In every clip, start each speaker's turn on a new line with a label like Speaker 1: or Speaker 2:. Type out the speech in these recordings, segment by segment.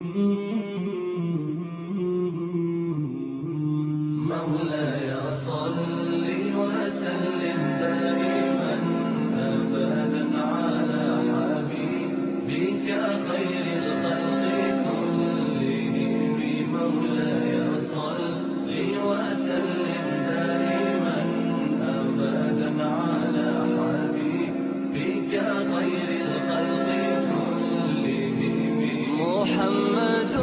Speaker 1: مولاي صل وسلم دائما أبدا على حبيبك خير الخلق كلهم مولاي صل وسلم دائما أبدا على حبيبك خير الخلق كلهم محمد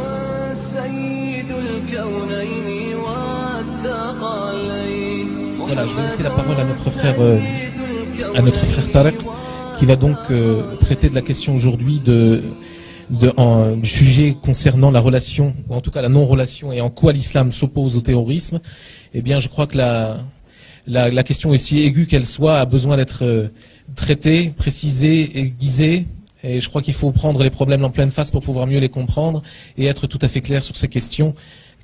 Speaker 1: سيد الكونين والثقلين.
Speaker 2: Voilà, je vais laisser la parole à notre frère Tarek, qui va donc traiter de la question aujourd'hui du sujet concernant la relation, ou en tout cas la non-relation, et en quoi l'islam s'oppose au terrorisme. Eh bien, je crois que la question, aussi aiguë qu'elle soit, a besoin d'être traitée, précisée, aiguisée. Et je crois qu'il faut prendre les problèmes en pleine face pour pouvoir mieux les comprendre et être tout à fait clair sur ces questions,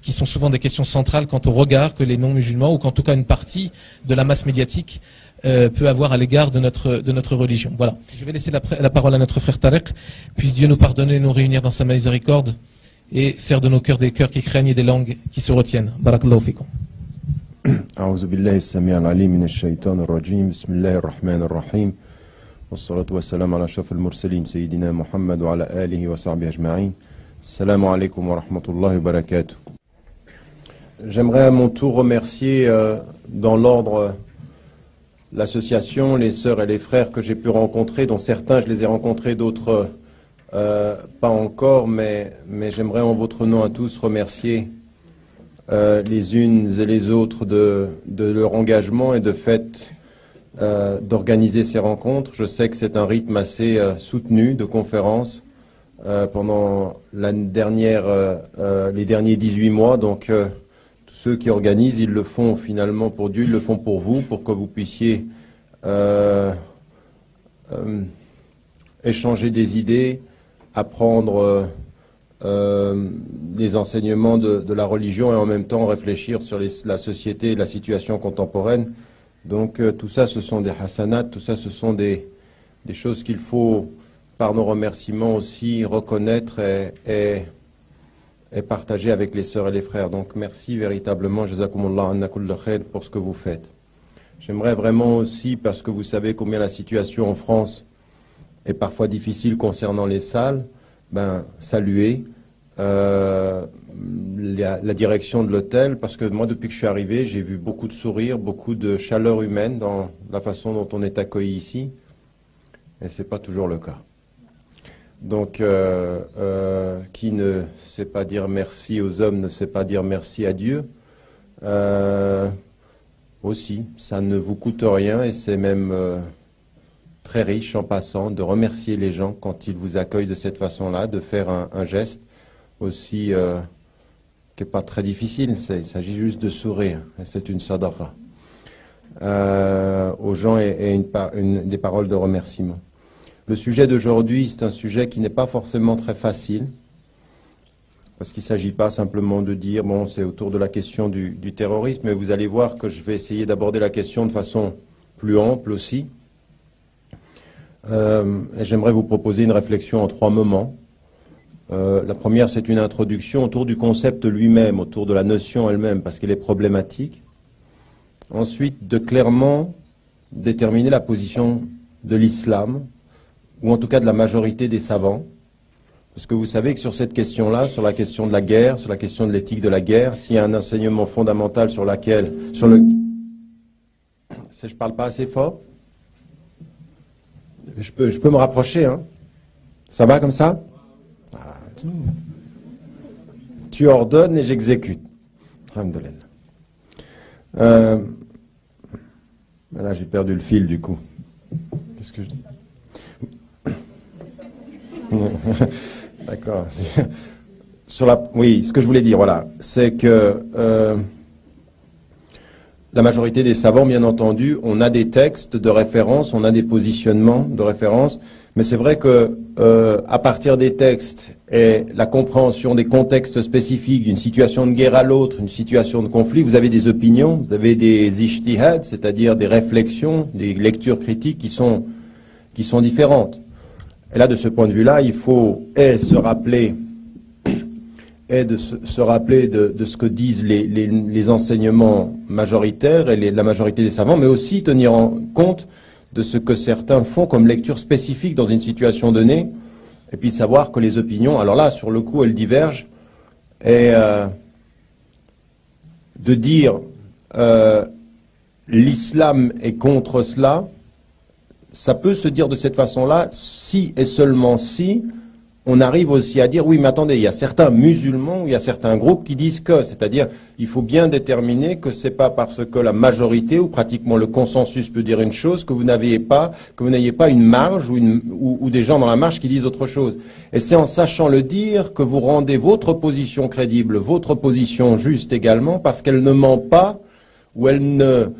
Speaker 2: qui sont souvent des questions centrales quant au regard que les non-musulmans, ou qu'en tout cas une partie de la masse médiatique peut avoir à l'égard de notre religion. Voilà. Je vais laisser la parole à notre frère Tarek. Puisse Dieu nous pardonner, nous réunir dans sa miséricorde et faire de nos cœurs des cœurs qui craignent et des langues qui se retiennent. Barakallahu fikum.
Speaker 3: أعوذ بالله السميع العليم من الشيطان الرجيم بسم الله الرحمن الرحيم والصلاة والسلام على أشرف المرسلين سيدنا محمد وعلى آله وصحبه أجمعين السلام عليكم ورحمة الله وبركاته. J'aimerais à mon tour remercier dans l'ordre l'association, les sœurs et les frères que j'ai pu rencontrer, dont certains je les ai rencontrés, d'autres pas encore, mais j'aimerais en votre nom à tous remercier les unes et les autres de leur engagement et de fait d'organiser ces rencontres. Je sais que c'est un rythme assez soutenu de conférences pendant les derniers 18 mois, donc ceux qui organisent, ils le font finalement pour Dieu, ils le font pour vous, pour que vous puissiez échanger des idées, apprendre les enseignements de la religion et en même temps réfléchir sur la société et la situation contemporaine. Donc tout ça, ce sont des hasanats, tout ça, ce sont des choses qu'il faut, par nos remerciements aussi, reconnaître et partager avec les sœurs et les frères. Donc merci véritablement, jazakumullah anna kulla khair, pour ce que vous faites. J'aimerais vraiment aussi, parce que vous savez combien la situation en France est parfois difficile concernant les salles, saluer la direction de l'hôtel, parce que moi depuis que je suis arrivé, j'ai vu beaucoup de sourires, beaucoup de chaleur humaine dans la façon dont on est accueilli ici, et c'est pas toujours le cas. Donc, qui ne sait pas dire merci aux hommes ne sait pas dire merci à Dieu. Aussi, ça ne vous coûte rien et c'est même très riche en passant de remercier les gens quand ils vous accueillent de cette façon-là, de faire un geste aussi qui n'est pas très difficile. Il s'agit juste de sourire et c'est une sadaqa aux gens et des paroles de remerciement. Le sujet d'aujourd'hui, c'est un sujet qui n'est pas forcément très facile, parce qu'il ne s'agit pas simplement de dire, bon, c'est autour de la question du terrorisme, mais vous allez voir que je vais essayer d'aborder la question de façon plus ample aussi. Et j'aimerais vous proposer une réflexion en 3 moments. La première, c'est une introduction autour du concept lui-même, autour de la notion elle-même, parce qu'elle est problématique. Ensuite, de clairement déterminer la position de l'islam, ou en tout cas de la majorité des savants, parce que vous savez que sur cette question-là, sur la question de la guerre, sur la question de l'éthique de la guerre, s'il y a un enseignement fondamental je parle pas assez fort? Je peux me rapprocher, hein? Ça va comme ça? Tu ordonnes et j'exécute. Alhamdoulilah. Là, j'ai perdu le fil du coup. Qu'est-ce que je dis? D'accord. Oui, ce que je voulais dire, voilà, c'est que la majorité des savants, bien entendu, on a des textes de référence, on a des positionnements de référence, mais c'est vrai que à partir des textes et la compréhension des contextes spécifiques d'une situation de guerre à l'autre, une situation de conflit, vous avez des opinions, vous avez des ijtihad, c'est-à-dire des réflexions, des lectures critiques qui sont différentes. Et là, de ce point de vue-là, il faut se rappeler est de se rappeler de ce que disent les enseignements majoritaires et la majorité des savants, mais aussi tenir en compte de ce que certains font comme lecture spécifique dans une situation donnée, et puis de savoir que les opinions, alors là, sur le coup, elles divergent, et de dire l'islam est contre cela, ça peut se dire de cette façon-là, si et seulement si on arrive aussi à dire, oui, mais attendez, il y a certains musulmans, il y a certains groupes qui disent que, c'est-à-dire, il faut bien déterminer que c'est pas parce que la majorité ou pratiquement le consensus peut dire une chose que vous n'ayez pas une marge ou des gens dans la marge qui disent autre chose. Et c'est en sachant le dire que vous rendez votre position crédible, votre position juste également, parce qu'elle ne ment pas ou elle ne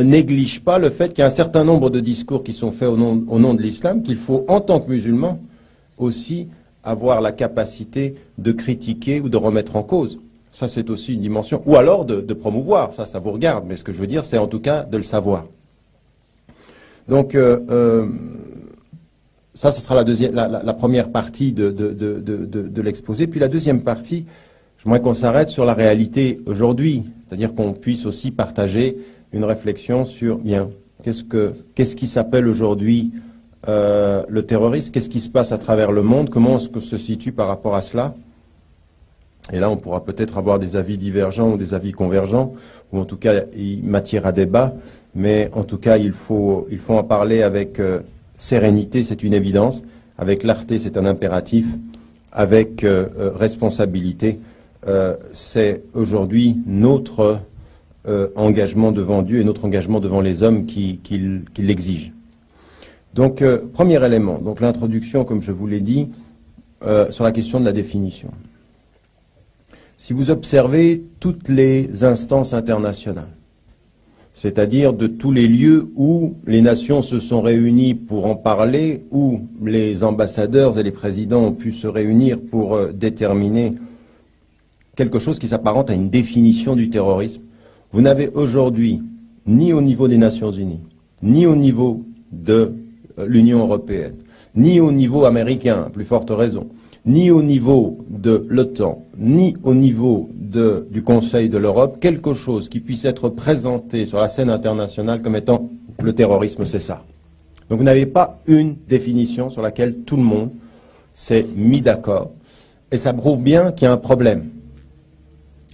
Speaker 3: néglige pas le fait qu'il y a un certain nombre de discours qui sont faits au nom de l'islam, qu'il faut, en tant que musulman, aussi avoir la capacité de critiquer ou de remettre en cause. Ça, c'est aussi une dimension. Ou alors de promouvoir, ça vous regarde, mais ce que je veux dire, c'est en tout cas de le savoir. Donc, ça, ce sera la première partie de l'exposé. Puis la deuxième partie, j'aimerais qu'on s'arrête sur la réalité aujourd'hui, c'est-à-dire qu'on puisse aussi partager une réflexion sur, bien, qu'est-ce qui s'appelle aujourd'hui le terrorisme, qu'est-ce qui se passe à travers le monde, comment est-ce que se situe par rapport à cela. Et là, on pourra peut-être avoir des avis divergents ou des avis convergents, ou en tout cas, matière à débat, mais en tout cas, il faut en parler avec sérénité, c'est une évidence, avec clarté, c'est un impératif, avec responsabilité, c'est aujourd'hui notre engagement devant Dieu et notre engagement devant les hommes qui l'exigent. Donc, premier élément, donc l'introduction, comme je vous l'ai dit, sur la question de la définition. Si vous observez toutes les instances internationales, c'est-à-dire de tous les lieux où les nations se sont réunies pour en parler, où les ambassadeurs et les présidents ont pu se réunir pour déterminer quelque chose qui s'apparente à une définition du terrorisme, vous n'avez aujourd'hui, ni au niveau des Nations Unies, ni au niveau de l'Union européenne, ni au niveau américain, à plus forte raison, ni au niveau de l'OTAN, ni au niveau du Conseil de l'Europe, quelque chose qui puisse être présenté sur la scène internationale comme étant le terrorisme, c'est ça. Donc vous n'avez pas une définition sur laquelle tout le monde s'est mis d'accord, et ça prouve bien qu'il y a un problème.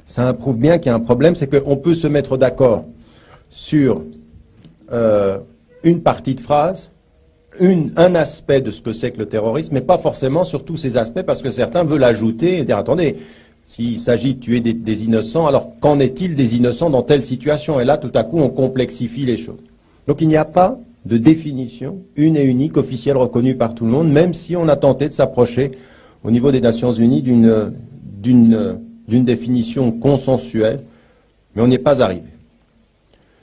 Speaker 3: Ça prouve bien qu'il y a un problème, c'est qu'on peut se mettre d'accord sur une partie de phrase, un aspect de ce que c'est que le terrorisme, mais pas forcément sur tous ces aspects, parce que certains veulent ajouter et dire, attendez, s'il s'agit de tuer des innocents, alors qu'en est-il des innocents dans telle situation? Et là, tout à coup, on complexifie les choses. Donc il n'y a pas de définition une et unique, officielle, reconnue par tout le monde, même si on a tenté de s'approcher au niveau des Nations Unies d'une définition consensuelle, mais on n'y est pas arrivé.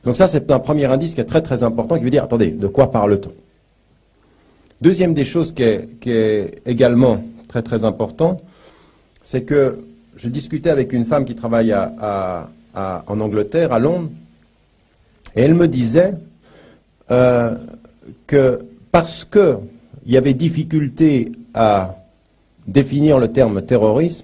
Speaker 3: Donc ça, c'est un premier indice qui est très très important, qui veut dire, attendez, de quoi parle-t-on? Deuxième des choses qui est également très très important, c'est que je discutais avec une femme qui travaille en Angleterre, à Londres, et elle me disait que parce qu'il y avait difficulté à définir le terme terrorisme,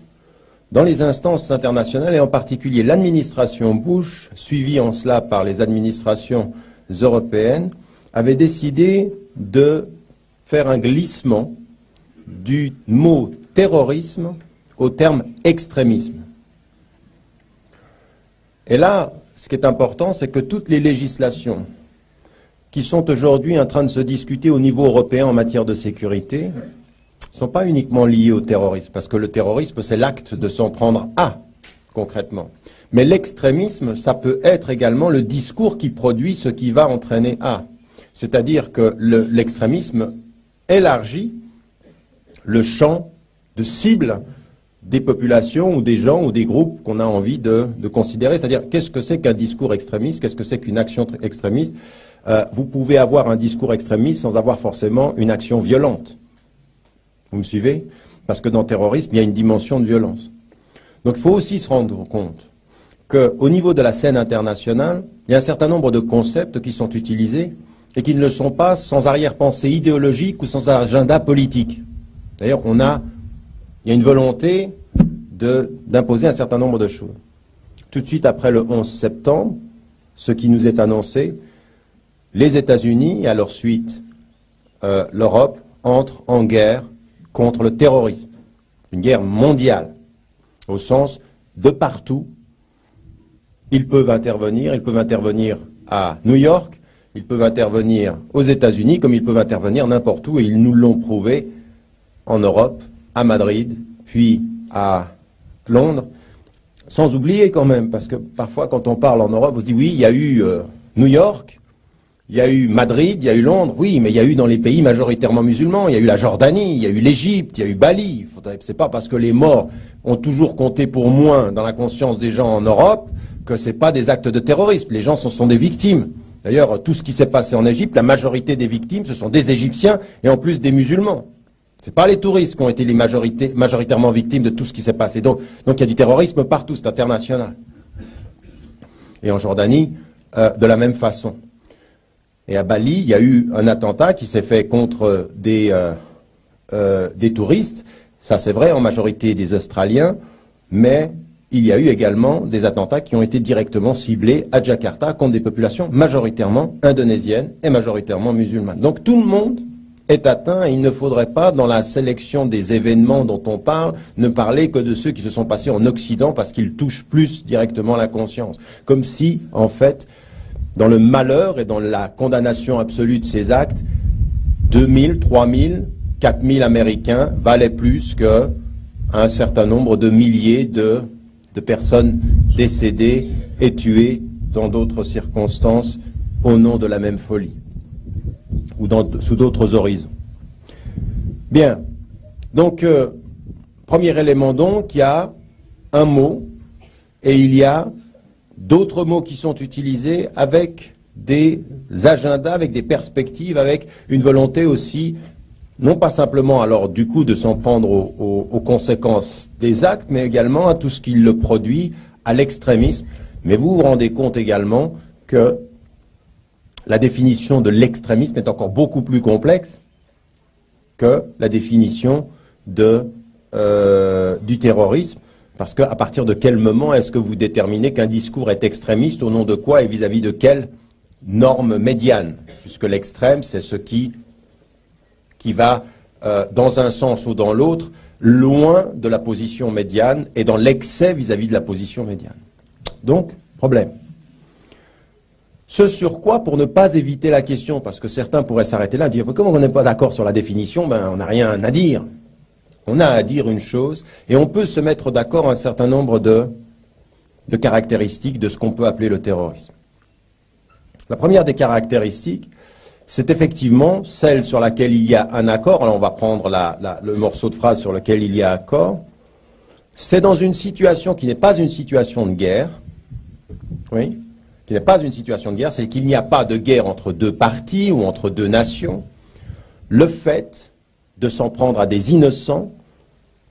Speaker 3: dans les instances internationales, et en particulier l'administration Bush, suivie en cela par les administrations européennes, avait décidé de faire un glissement du mot terrorisme au terme extrémisme. Et là, ce qui est important, c'est que toutes les législations qui sont aujourd'hui en train de se discuter au niveau européen en matière de sécurité ne sont pas uniquement liées au terrorisme, parce que le terrorisme, c'est l'acte de s'en prendre à, concrètement. Mais l'extrémisme, ça peut être également le discours qui produit ce qui va entraîner à. C'est-à-dire que l'extrémisme élargit le champ de cible des populations ou des gens ou des groupes qu'on a envie de considérer. C'est-à-dire, qu'est-ce que c'est qu'un discours extrémiste? Qu'est-ce que c'est qu'une action extrémiste? Vous pouvez avoir un discours extrémiste sans avoir forcément une action violente. Vous me suivez? Parce que dans le terrorisme, il y a une dimension de violence. Donc il faut aussi se rendre compte qu'au niveau de la scène internationale, il y a un certain nombre de concepts qui sont utilisés et qui ne le sont pas sans arrière-pensée idéologique ou sans agenda politique. D'ailleurs, il y a une volonté d'imposer un certain nombre de choses. Tout de suite après le 11 septembre, ce qui nous est annoncé, les États-Unis et à leur suite l'Europe entrent en guerre contre le terrorisme. Une guerre mondiale, au sens de partout. Ils peuvent intervenir à New York, ils peuvent intervenir aux États-Unis, comme ils peuvent intervenir n'importe où, et ils nous l'ont prouvé en Europe, à Madrid, puis à Londres, sans oublier quand même, parce que parfois quand on parle en Europe, on se dit oui, il y a eu New York, il y a eu Madrid, il y a eu Londres, oui, mais il y a eu dans les pays majoritairement musulmans, il y a eu la Jordanie, il y a eu l'Égypte, il y a eu Bali. C'est pas parce que les morts ont toujours compté pour moins dans la conscience des gens en Europe que c'est pas des actes de terrorisme. Les gens sont des victimes. D'ailleurs, tout ce qui s'est passé en Égypte, la majorité des victimes, ce sont des Égyptiens et en plus des musulmans. C'est pas les touristes qui ont été les majoritairement victimes de tout ce qui s'est passé. Donc il y a du terrorisme partout, c'est international. Et en Jordanie, de la même façon. Et à Bali, il y a eu un attentat qui s'est fait contre des touristes. Ça, c'est vrai, en majorité des Australiens, mais il y a eu également des attentats qui ont été directement ciblés à Jakarta contre des populations majoritairement indonésiennes et majoritairement musulmanes. Donc tout le monde est atteint et il ne faudrait pas, dans la sélection des événements dont on parle, ne parler que de ceux qui se sont passés en Occident parce qu'ils touchent plus directement la conscience. Comme si, en fait, dans le malheur et dans la condamnation absolue de ces actes, 2000, 3000, 4000 Américains valaient plus qu'un certain nombre de milliers de personnes décédées et tuées dans d'autres circonstances au nom de la même folie ou sous d'autres horizons. Bien, donc, premier élément donc, il y a un mot et il y a d'autres mots qui sont utilisés avec des agendas, avec des perspectives, avec une volonté aussi, non pas simplement alors du coup de s'en prendre aux conséquences des actes, mais également à tout ce qui le produit, à l'extrémisme. Mais vous vous rendez compte également que la définition de l'extrémisme est encore beaucoup plus complexe que la définition du terrorisme. Parce qu'à partir de quel moment est-ce que vous déterminez qu'un discours est extrémiste, au nom de quoi et vis-à-vis de quelle norme médiane? Puisque l'extrême, c'est ce qui va dans un sens ou dans l'autre, loin de la position médiane et dans l'excès vis-à-vis de la position médiane. Donc, problème. Ce sur quoi, pour ne pas éviter la question, parce que certains pourraient s'arrêter là et dire, comme on n'est pas d'accord sur la définition, ben, on n'a rien à dire. On a à dire une chose, et on peut se mettre d'accord un certain nombre de caractéristiques de ce qu'on peut appeler le terrorisme. La première des caractéristiques, c'est effectivement celle sur laquelle il y a un accord. Alors on va prendre le morceau de phrase sur lequel il y a accord. C'est dans une situation qui n'est pas une situation de guerre, oui, qui n'est pas une situation de guerre, c'est qu'il n'y a pas de guerre entre deux parties ou entre deux nations. Le fait de s'en prendre à des innocents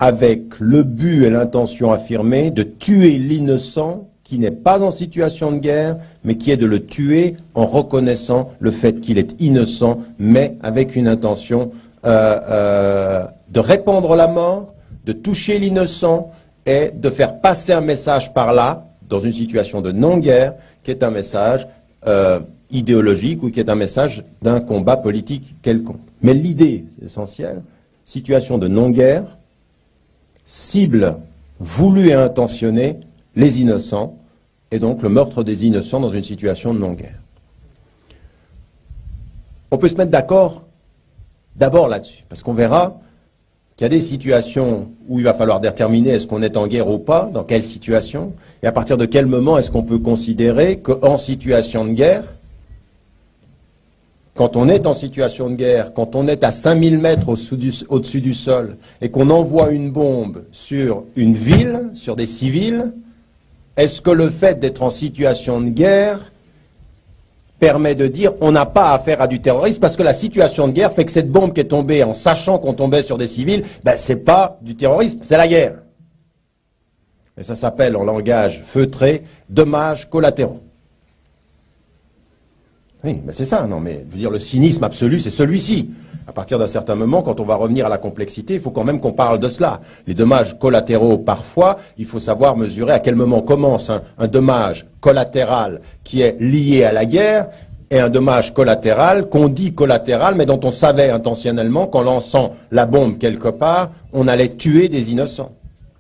Speaker 3: avec le but et l'intention affirmée de tuer l'innocent qui n'est pas en situation de guerre, mais qui est de le tuer en reconnaissant le fait qu'il est innocent, mais avec une intention de répandre la mort, de toucher l'innocent et de faire passer un message par là, dans une situation de non-guerre, qui est un message idéologique ou qui est un message d'un combat politique quelconque. Mais l'idée, c'est essentiel, situation de non-guerre, cible voulue et intentionnée, les innocents, et donc le meurtre des innocents dans une situation de non-guerre. On peut se mettre d'accord d'abord là-dessus, parce qu'on verra qu'il y a des situations où il va falloir déterminer est-ce qu'on est en guerre ou pas, dans quelle situation, et à partir de quel moment est-ce qu'on peut considérer qu'en situation de guerre, quand on est en situation de guerre, quand on est à 5000 mètres au-dessus du sol, et qu'on envoie une bombe sur une ville, sur des civils, est-ce que le fait d'être en situation de guerre permet de dire on n'a pas affaire à du terrorisme parce que la situation de guerre fait que cette bombe qui est tombée en sachant qu'on tombait sur des civils, ben, c'est pas du terrorisme, c'est la guerre. Et ça s'appelle en langage feutré dommages collatéraux. Oui, mais c'est ça, non, mais je veux dire, le cynisme absolu, c'est celui-ci. À partir d'un certain moment, quand on va revenir à la complexité, il faut quand même qu'on parle de cela. Les dommages collatéraux, parfois, il faut savoir mesurer à quel moment commence un dommage collatéral qui est lié à la guerre et un dommage collatéral qu'on dit collatéral, mais dont on savait intentionnellement qu'en lançant la bombe quelque part, on allait tuer des innocents.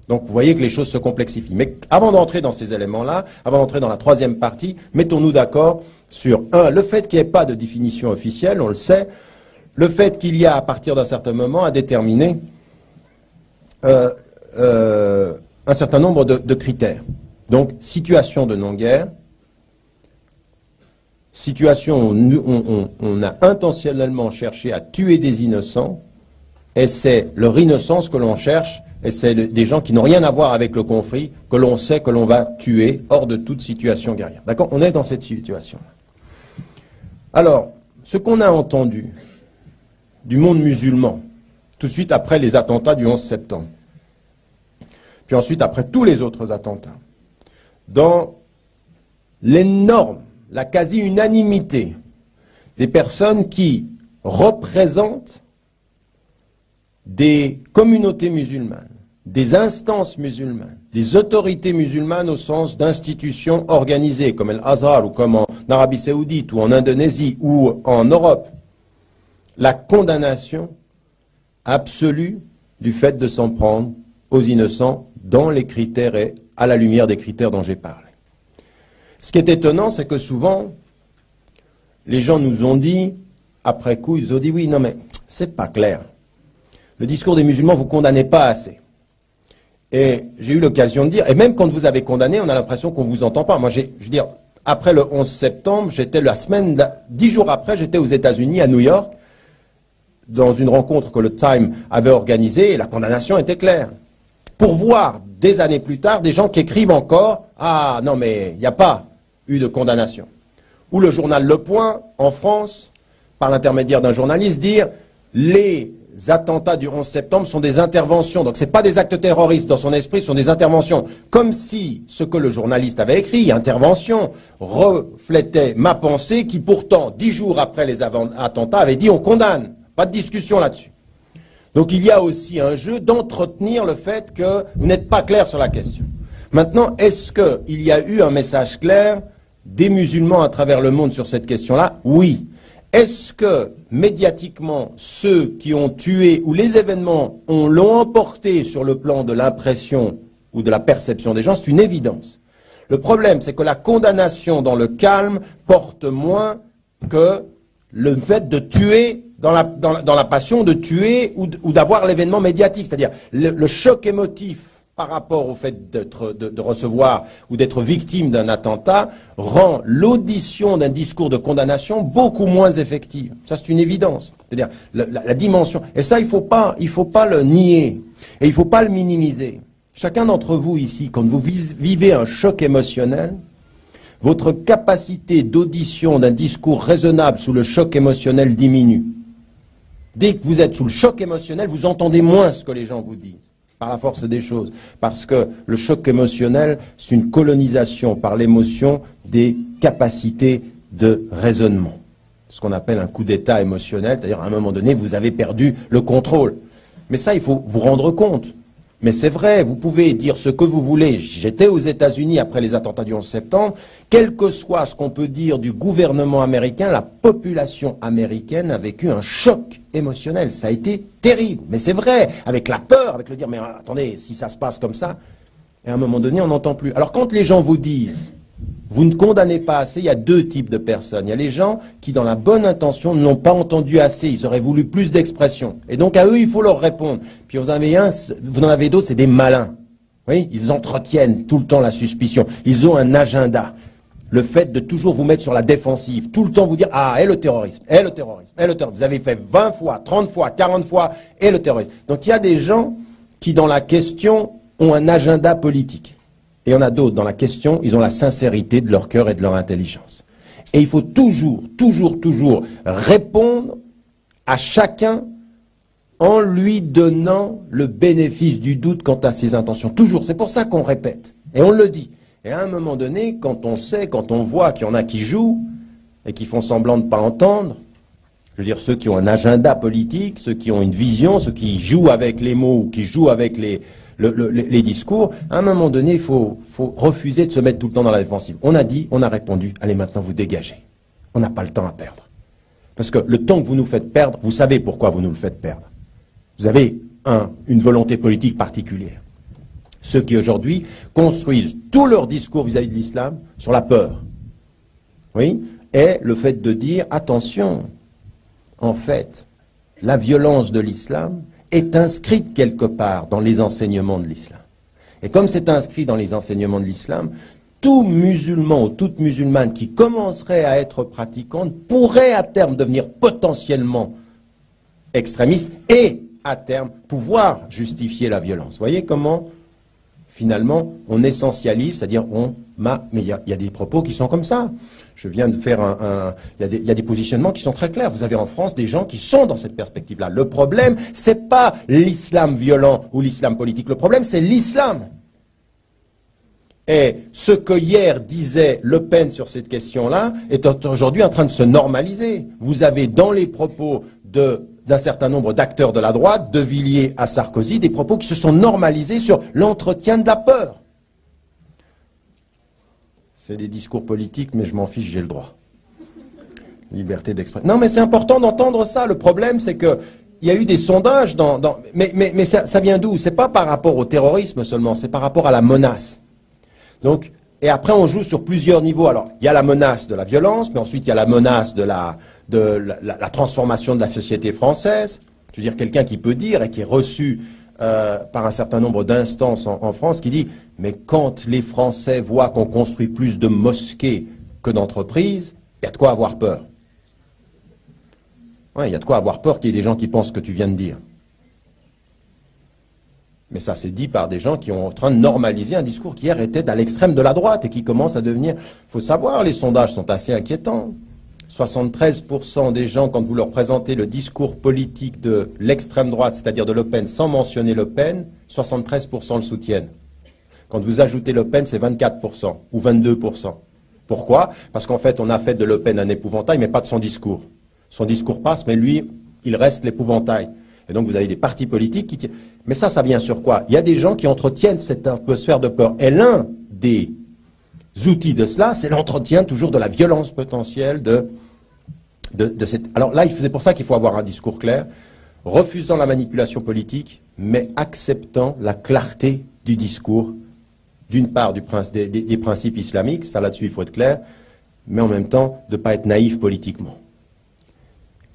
Speaker 3: Donc vous voyez que les choses se complexifient. Mais avant d'entrer dans ces éléments-là, avant d'entrer dans la troisième partie, mettons-nous d'accord sur, le fait qu'il n'y ait pas de définition officielle, on le sait, le fait qu'il y a, à partir d'un certain moment, à déterminer un certain nombre de critères. Donc, situation de non-guerre, situation où on a intentionnellement cherché à tuer des innocents, et c'est leur innocence que l'on cherche, et c'est des gens qui n'ont rien à voir avec le conflit, que l'on sait que l'on va tuer hors de toute situation guerrière. D'accord? On est dans cette situation. Alors, ce qu'on a entendu du monde musulman, tout de suite après les attentats du 11 septembre, puis ensuite après tous les autres attentats, dans l'énorme, la quasi-unanimité des personnes qui représentent des communautés musulmanes, des instances musulmanes, des autorités musulmanes au sens d'institutions organisées comme l'Azhar ou comme en Arabie Saoudite ou en Indonésie ou en Europe, la condamnation absolue du fait de s'en prendre aux innocents dans les critères et à la lumière des critères dont j'ai parlé. Ce qui est étonnant, c'est que souvent, les gens nous ont dit, après coup, ils ont dit, oui, non mais, c'est pas clair. Le discours des musulmans, vous condamnez pas assez. Et j'ai eu l'occasion de dire, et même quand vous avez condamné, on a l'impression qu'on vous entend pas. Moi, je veux dire, après le 11 septembre, j'étais la semaine, 10 jours après, j'étais aux États-Unis, à New York, dans une rencontre que le Time avait organisée, et la condamnation était claire. Pour voir, des années plus tard, des gens qui écrivent encore, ah non mais il n'y a pas eu de condamnation. Ou le journal Le Point, en France, par l'intermédiaire d'un journaliste, dire, les attentats du 11 septembre sont des interventions. Donc ce n'est pas des actes terroristes dans son esprit, ce sont des interventions. Comme si ce que le journaliste avait écrit, intervention, reflétait ma pensée qui pourtant, 10 jours après les attentats, avait dit on condamne. Pas de discussion là-dessus. Donc il y a aussi un jeu d'entretenir le fait que vous n'êtes pas clair sur la question. Maintenant, est-ce qu'il y a eu un message clair des musulmans à travers le monde sur cette question-là? Oui. Est-ce que, médiatiquement, ceux qui ont tué ou les événements l'ont emporté sur le plan de l'impression ou de la perception des gens? C'est une évidence. Le problème, c'est que la condamnation dans le calme porte moins que le fait de tuer, dans la passion, de tuer ou d'avoir l'événement médiatique. C'est-à-dire le choc émotif par rapport au fait de recevoir ou d'être victime d'un attentat rend l'audition d'un discours de condamnation beaucoup moins effective. Ça, c'est une évidence. C'est-à-dire la dimension. Et ça, il faut pas le nier. Et il ne faut pas le minimiser. Chacun d'entre vous ici, quand vous vivez un choc émotionnel, votre capacité d'audition d'un discours raisonnable sous le choc émotionnel diminue. Dès que vous êtes sous le choc émotionnel, vous entendez moins ce que les gens vous disent. Par la force des choses. Parce que le choc émotionnel, c'est une colonisation par l'émotion des capacités de raisonnement. Ce qu'on appelle un coup d'état émotionnel, c'est-à-dire à un moment donné, vous avez perdu le contrôle. Mais ça, il faut vous rendre compte. Mais c'est vrai, vous pouvez dire ce que vous voulez. J'étais aux États-Unis après les attentats du 11 septembre. Quel que soit ce qu'on peut dire du gouvernement américain, la population américaine a vécu un choc émotionnel. Ça a été terrible. Mais c'est vrai, avec la peur, avec le dire, mais attendez, si ça se passe comme ça, et à un moment donné, on n'entend plus. Alors quand les gens vous disent, vous ne condamnez pas assez, il y a deux types de personnes. Il y a les gens qui, dans la bonne intention, n'ont pas entendu assez. Ils auraient voulu plus d'expression. Et donc, à eux, il faut leur répondre. Puis vous en avez d'autres, c'est des malins. Oui, ils entretiennent tout le temps la suspicion. Ils ont un agenda. Le fait de toujours vous mettre sur la défensive. Tout le temps vous dire, ah, et le terrorisme, et le terrorisme, et le terrorisme. Vous avez fait 20 fois, 30 fois, 40 fois, et le terrorisme. Donc, il y a des gens qui, dans la question, ont un agenda politique. Et il y en a d'autres, dans la question, ils ont la sincérité de leur cœur et de leur intelligence. Et il faut toujours répondre à chacun en lui donnant le bénéfice du doute quant à ses intentions. Toujours, c'est pour ça qu'on répète. Et on le dit. Et à un moment donné, quand on sait, quand on voit qu'il y en a qui jouent, et qui font semblant de ne pas entendre, je veux dire ceux qui ont un agenda politique, ceux qui ont une vision, ceux qui jouent avec les mots ou qui jouent avec les discours, à un moment donné, il faut refuser de se mettre tout le temps dans la défensive. On a dit, on a répondu, allez maintenant vous dégagez. On n'a pas le temps à perdre. Parce que le temps que vous nous faites perdre, vous savez pourquoi vous nous le faites perdre. Vous avez une volonté politique particulière. Ceux qui aujourd'hui construisent tout leur discours vis-à-vis de l'islam sur la peur. Oui, et le fait de dire, attention, en fait, la violence de l'islam est inscrite quelque part dans les enseignements de l'islam. Et comme c'est inscrit dans les enseignements de l'islam, tout musulman ou toute musulmane qui commencerait à être pratiquante pourrait à terme devenir potentiellement extrémiste et à terme pouvoir justifier la violence. Vous voyez comment finalement on essentialise, c'est-à-dire mais il y a des propos qui sont comme ça. Je viens de faire il y a des positionnements qui sont très clairs. Vous avez en France des gens qui sont dans cette perspective-là. Le problème, c'est pas l'islam violent ou l'islam politique. Le problème, c'est l'islam. Et ce que hier disait Le Pen sur cette question-là est aujourd'hui en train de se normaliser. Vous avez dans les propos d'un certain nombre d'acteurs de la droite, de Villiers à Sarkozy, des propos qui se sont normalisés sur l'entretien de la peur. C'est des discours politiques, mais je m'en fiche, j'ai le droit. Liberté d'expression. Non, mais c'est important d'entendre ça. Le problème, c'est que il y a eu des sondages mais ça vient d'où? C'est pas par rapport au terrorisme seulement, c'est par rapport à la menace. Donc, et après, on joue sur plusieurs niveaux. Alors, il y a la menace de la violence, mais ensuite, il y a la menace de la transformation de la société française. Je veux dire, quelqu'un qui peut dire et qui est reçu par un certain nombre d'instances en France qui dit « Mais quand les Français voient qu'on construit plus de mosquées que d'entreprises, il y a de quoi avoir peur. » Oui, il y a de quoi avoir peur qu'il y ait des gens qui pensent ce que tu viens de dire. Mais ça, c'est dit par des gens qui sont en train de normaliser un discours qui hier était à l'extrême de la droite et qui commence à devenir... Il faut savoir, les sondages sont assez inquiétants. 73% des gens, quand vous leur présentez le discours politique de l'extrême droite, c'est-à-dire de Le Pen, sans mentionner Le Pen, 73% le soutiennent. Quand vous ajoutez Le Pen, c'est 24% ou 22%. Pourquoi? Parce qu'en fait, on a fait de Le Pen un épouvantail, mais pas de son discours. Son discours passe, mais lui, il reste l'épouvantail. Et donc, vous avez des partis politiques qui... Mais ça vient sur quoi? Il y a des gens qui entretiennent cette atmosphère de peur. Et l'un des outils de cela, c'est l'entretien toujours de la violence potentielle de cette... Alors là, c'est pour ça qu'il faut avoir un discours clair, refusant la manipulation politique, mais acceptant la clarté du discours, d'une part des principes islamiques, ça là-dessus il faut être clair, mais en même temps de ne pas être naïf politiquement.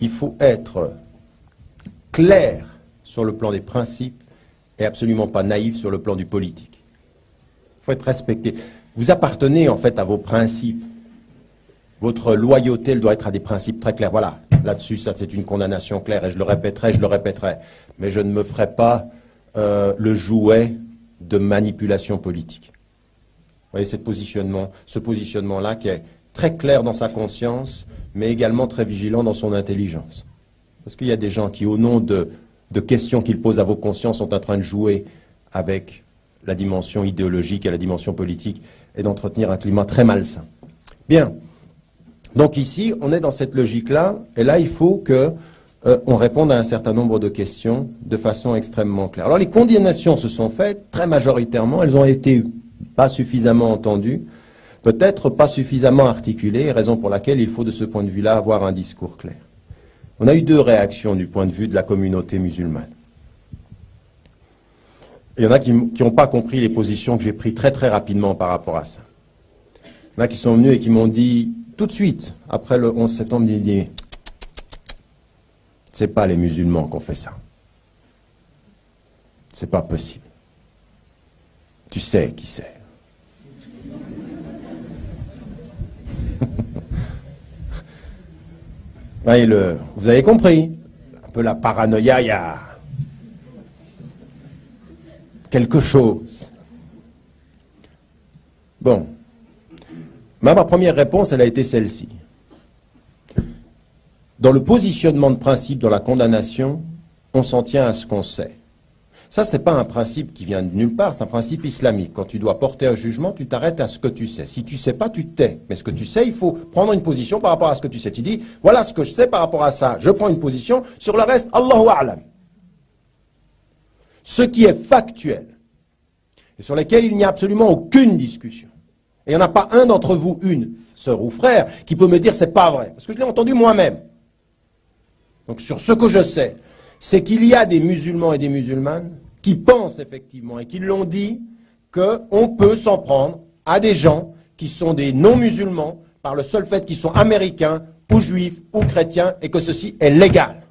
Speaker 3: Il faut être clair sur le plan des principes et absolument pas naïf sur le plan du politique. Il faut être respecté. Vous appartenez en fait à vos principes. Votre loyauté, elle doit être à des principes très clairs. Voilà, là-dessus, ça c'est une condamnation claire et je le répéterai. Mais je ne me ferai pas le jouet de manipulation politique. Vous voyez ce positionnement-là qui est très clair dans sa conscience, mais également très vigilant dans son intelligence. Parce qu'il y a des gens qui, au nom de questions qu'ils posent à vos consciences, sont en train de jouer avec la dimension idéologique et la dimension politique et d'entretenir un climat très malsain. Bien. Donc ici, on est dans cette logique-là, et là, il faut qu'on réponde à un certain nombre de questions de façon extrêmement claire. Alors les condamnations se sont faites, très majoritairement, elles ont été pas suffisamment entendues, peut-être pas suffisamment articulées, raison pour laquelle il faut de ce point de vue-là avoir un discours clair. On a eu deux réactions du point de vue de la communauté musulmane. Il y en a qui n'ont pas compris les positions que j'ai prises très très rapidement par rapport à ça. Il y en a qui sont venus et qui m'ont dit, tout de suite, après le 11 septembre, ils disent, c'est pas les musulmans qui ont fait ça. C'est pas possible. Tu sais qui c'est. Vous avez compris, un peu la paranoïa, il y a quelque chose. Bon. Ma première réponse, elle a été celle-ci. Dans le positionnement de principe, dans la condamnation, on s'en tient à ce qu'on sait. Ça, c'est pas un principe qui vient de nulle part, c'est un principe islamique. Quand tu dois porter un jugement, tu t'arrêtes à ce que tu sais. Si tu sais pas, tu te tais. Mais ce que tu sais, il faut prendre une position par rapport à ce que tu sais. Tu dis, voilà ce que je sais par rapport à ça. Je prends une position. Sur le reste, Allahu A'lam. Ce qui est factuel, et sur lequel il n'y a absolument aucune discussion. Et il n'y en a pas un d'entre vous, une sœur ou frère, qui peut me dire c'est pas vrai. Parce que je l'ai entendu moi-même. Donc sur ce que je sais, c'est qu'il y a des musulmans et des musulmanes qui pensent effectivement et qui l'ont dit qu'on peut s'en prendre à des gens qui sont des non-musulmans par le seul fait qu'ils sont américains ou juifs ou chrétiens et que ceci est légal.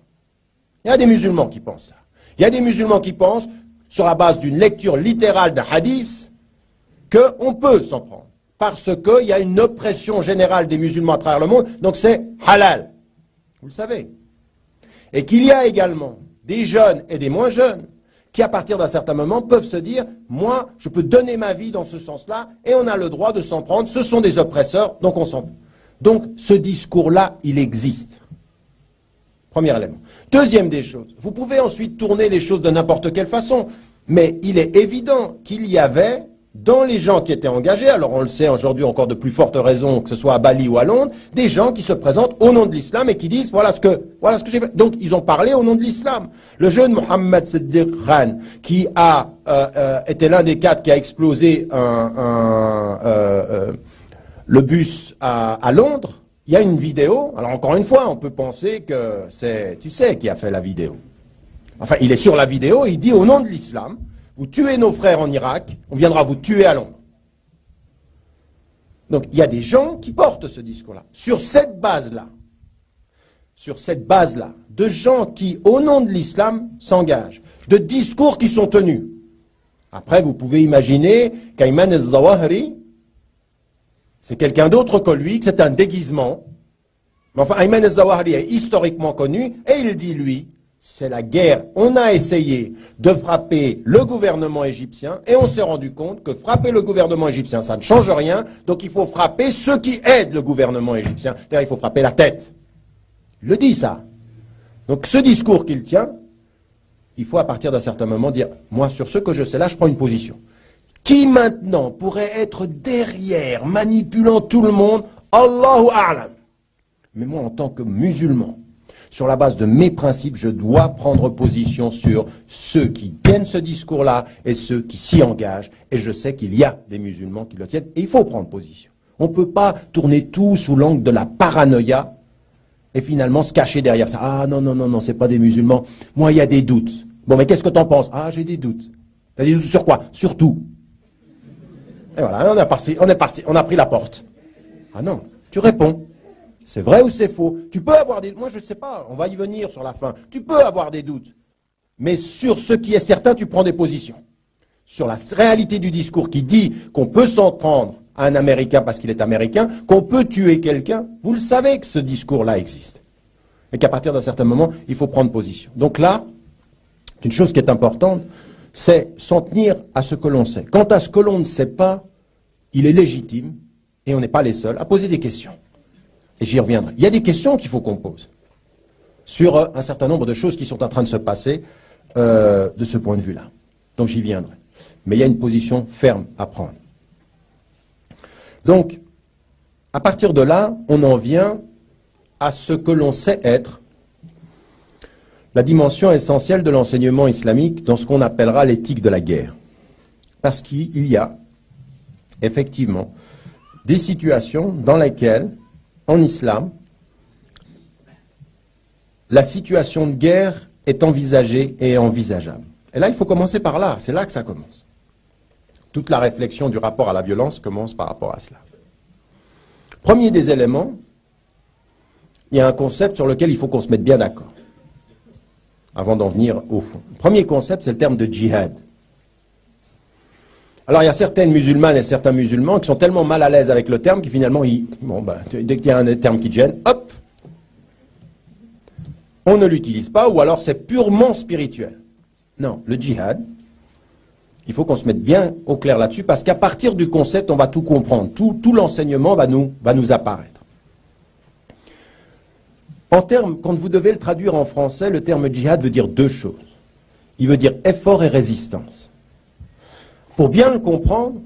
Speaker 3: Il y a des musulmans qui pensent ça. Il y a des musulmans qui pensent, sur la base d'une lecture littérale d'un hadith, qu'on peut s'en prendre. Parce qu'il y a une oppression générale des musulmans à travers le monde, donc c'est halal. Vous le savez. Et qu'il y a également des jeunes et des moins jeunes qui, à partir d'un certain moment, peuvent se dire « Moi, je peux donner ma vie dans ce sens-là et on a le droit de s'en prendre. Ce sont des oppresseurs, donc on s'en prend. » Donc, ce discours-là, il existe. Premier élément. Deuxième des choses, vous pouvez ensuite tourner les choses de n'importe quelle façon, mais il est évident qu'il y avait, dans les gens qui étaient engagés, alors on le sait aujourd'hui encore de plus fortes raisons, que ce soit à Bali ou à Londres, des gens qui se présentent au nom de l'islam et qui disent voilà ce que j'ai fait. Donc ils ont parlé au nom de l'islam. Le jeune Mohammed Siddiq Khan, qui a été l'un des 4 qui a explosé le bus à Londres, il y a une vidéo. Alors encore une fois, on peut penser que c'est, tu sais, qui a fait la vidéo. Enfin, il est sur la vidéo et il dit au nom de l'islam, vous tuez nos frères en Irak, on viendra vous tuer à Londres. Donc il y a des gens qui portent ce discours-là. Sur cette base-là, de gens qui, au nom de l'islam, s'engagent, de discours qui sont tenus. Après, vous pouvez imaginer qu'Ayman al-Zawahiri, c'est quelqu'un d'autre que lui, que c'est un déguisement. Mais enfin, Ayman al-Zawahiri est historiquement connu, et il dit, lui, c'est la guerre. On a essayé de frapper le gouvernement égyptien et on s'est rendu compte que frapper le gouvernement égyptien, ça ne change rien. Donc il faut frapper ceux qui aident le gouvernement égyptien. C'est-à-dire il faut frapper la tête. Il le dit ça. Donc ce discours qu'il tient, il faut à partir d'un certain moment dire, moi sur ce que je sais là, je prends une position. Qui maintenant pourrait être derrière, manipulant tout le monde, Allahu A'lam. Mais moi en tant que musulman, sur la base de mes principes, je dois prendre position sur ceux qui tiennent ce discours-là et ceux qui s'y engagent. Et je sais qu'il y a des musulmans qui le tiennent. Et il faut prendre position. On ne peut pas tourner tout sous l'angle de la paranoïa et finalement se cacher derrière ça. Ah non, non, non, non, c'est pas des musulmans. Moi, il y a des doutes. Bon, mais qu'est-ce que tu en penses? Ah, j'ai des doutes. T'as des doutes sur quoi? Sur tout. Et voilà, on est parti, on a pris la porte. Ah non, tu réponds. C'est vrai ou c'est faux? Tu peux avoir des doutes. Moi, je ne sais pas. On va y venir sur la fin. Tu peux avoir des doutes. Mais sur ce qui est certain, tu prends des positions. Sur la réalité du discours qui dit qu'on peut s'en prendre à un Américain parce qu'il est Américain, qu'on peut tuer quelqu'un, vous le savez que ce discours-là existe. Et qu'à partir d'un certain moment, il faut prendre position. Donc là, une chose qui est importante, c'est s'en tenir à ce que l'on sait. Quant à ce que l'on ne sait pas, il est légitime, et on n'est pas les seuls, à poser des questions. Et j'y reviendrai. Il y a des questions qu'il faut qu'on pose sur un certain nombre de choses qui sont en train de se passer de ce point de vue-là. Donc j'y viendrai. Mais il y a une position ferme à prendre. Donc, à partir de là, on en vient à ce que l'on sait être la dimension essentielle de l'enseignement islamique dans ce qu'on appellera l'éthique de la guerre. Parce qu'il y a effectivement des situations dans lesquelles en islam, la situation de guerre est envisagée et envisageable. Et là, il faut commencer par là. C'est là que ça commence. Toute la réflexion du rapport à la violence commence par rapport à cela. Premier des éléments, il y a un concept sur lequel il faut qu'on se mette bien d'accord, avant d'en venir au fond. Le premier concept, c'est le terme de djihad. Alors, il y a certaines musulmanes et certains musulmans qui sont tellement mal à l'aise avec le terme qu'ils finalement, dès qu'il y a un terme qui gêne, hop, on ne l'utilise pas, ou alors c'est purement spirituel. Non, le djihad, il faut qu'on se mette bien au clair là-dessus, parce qu'à partir du concept, on va tout comprendre. Tout l'enseignement va nous apparaître. En termes, quand vous devez le traduire en français, le terme djihad veut dire deux choses. il veut dire effort et résistance. Pour bien le comprendre,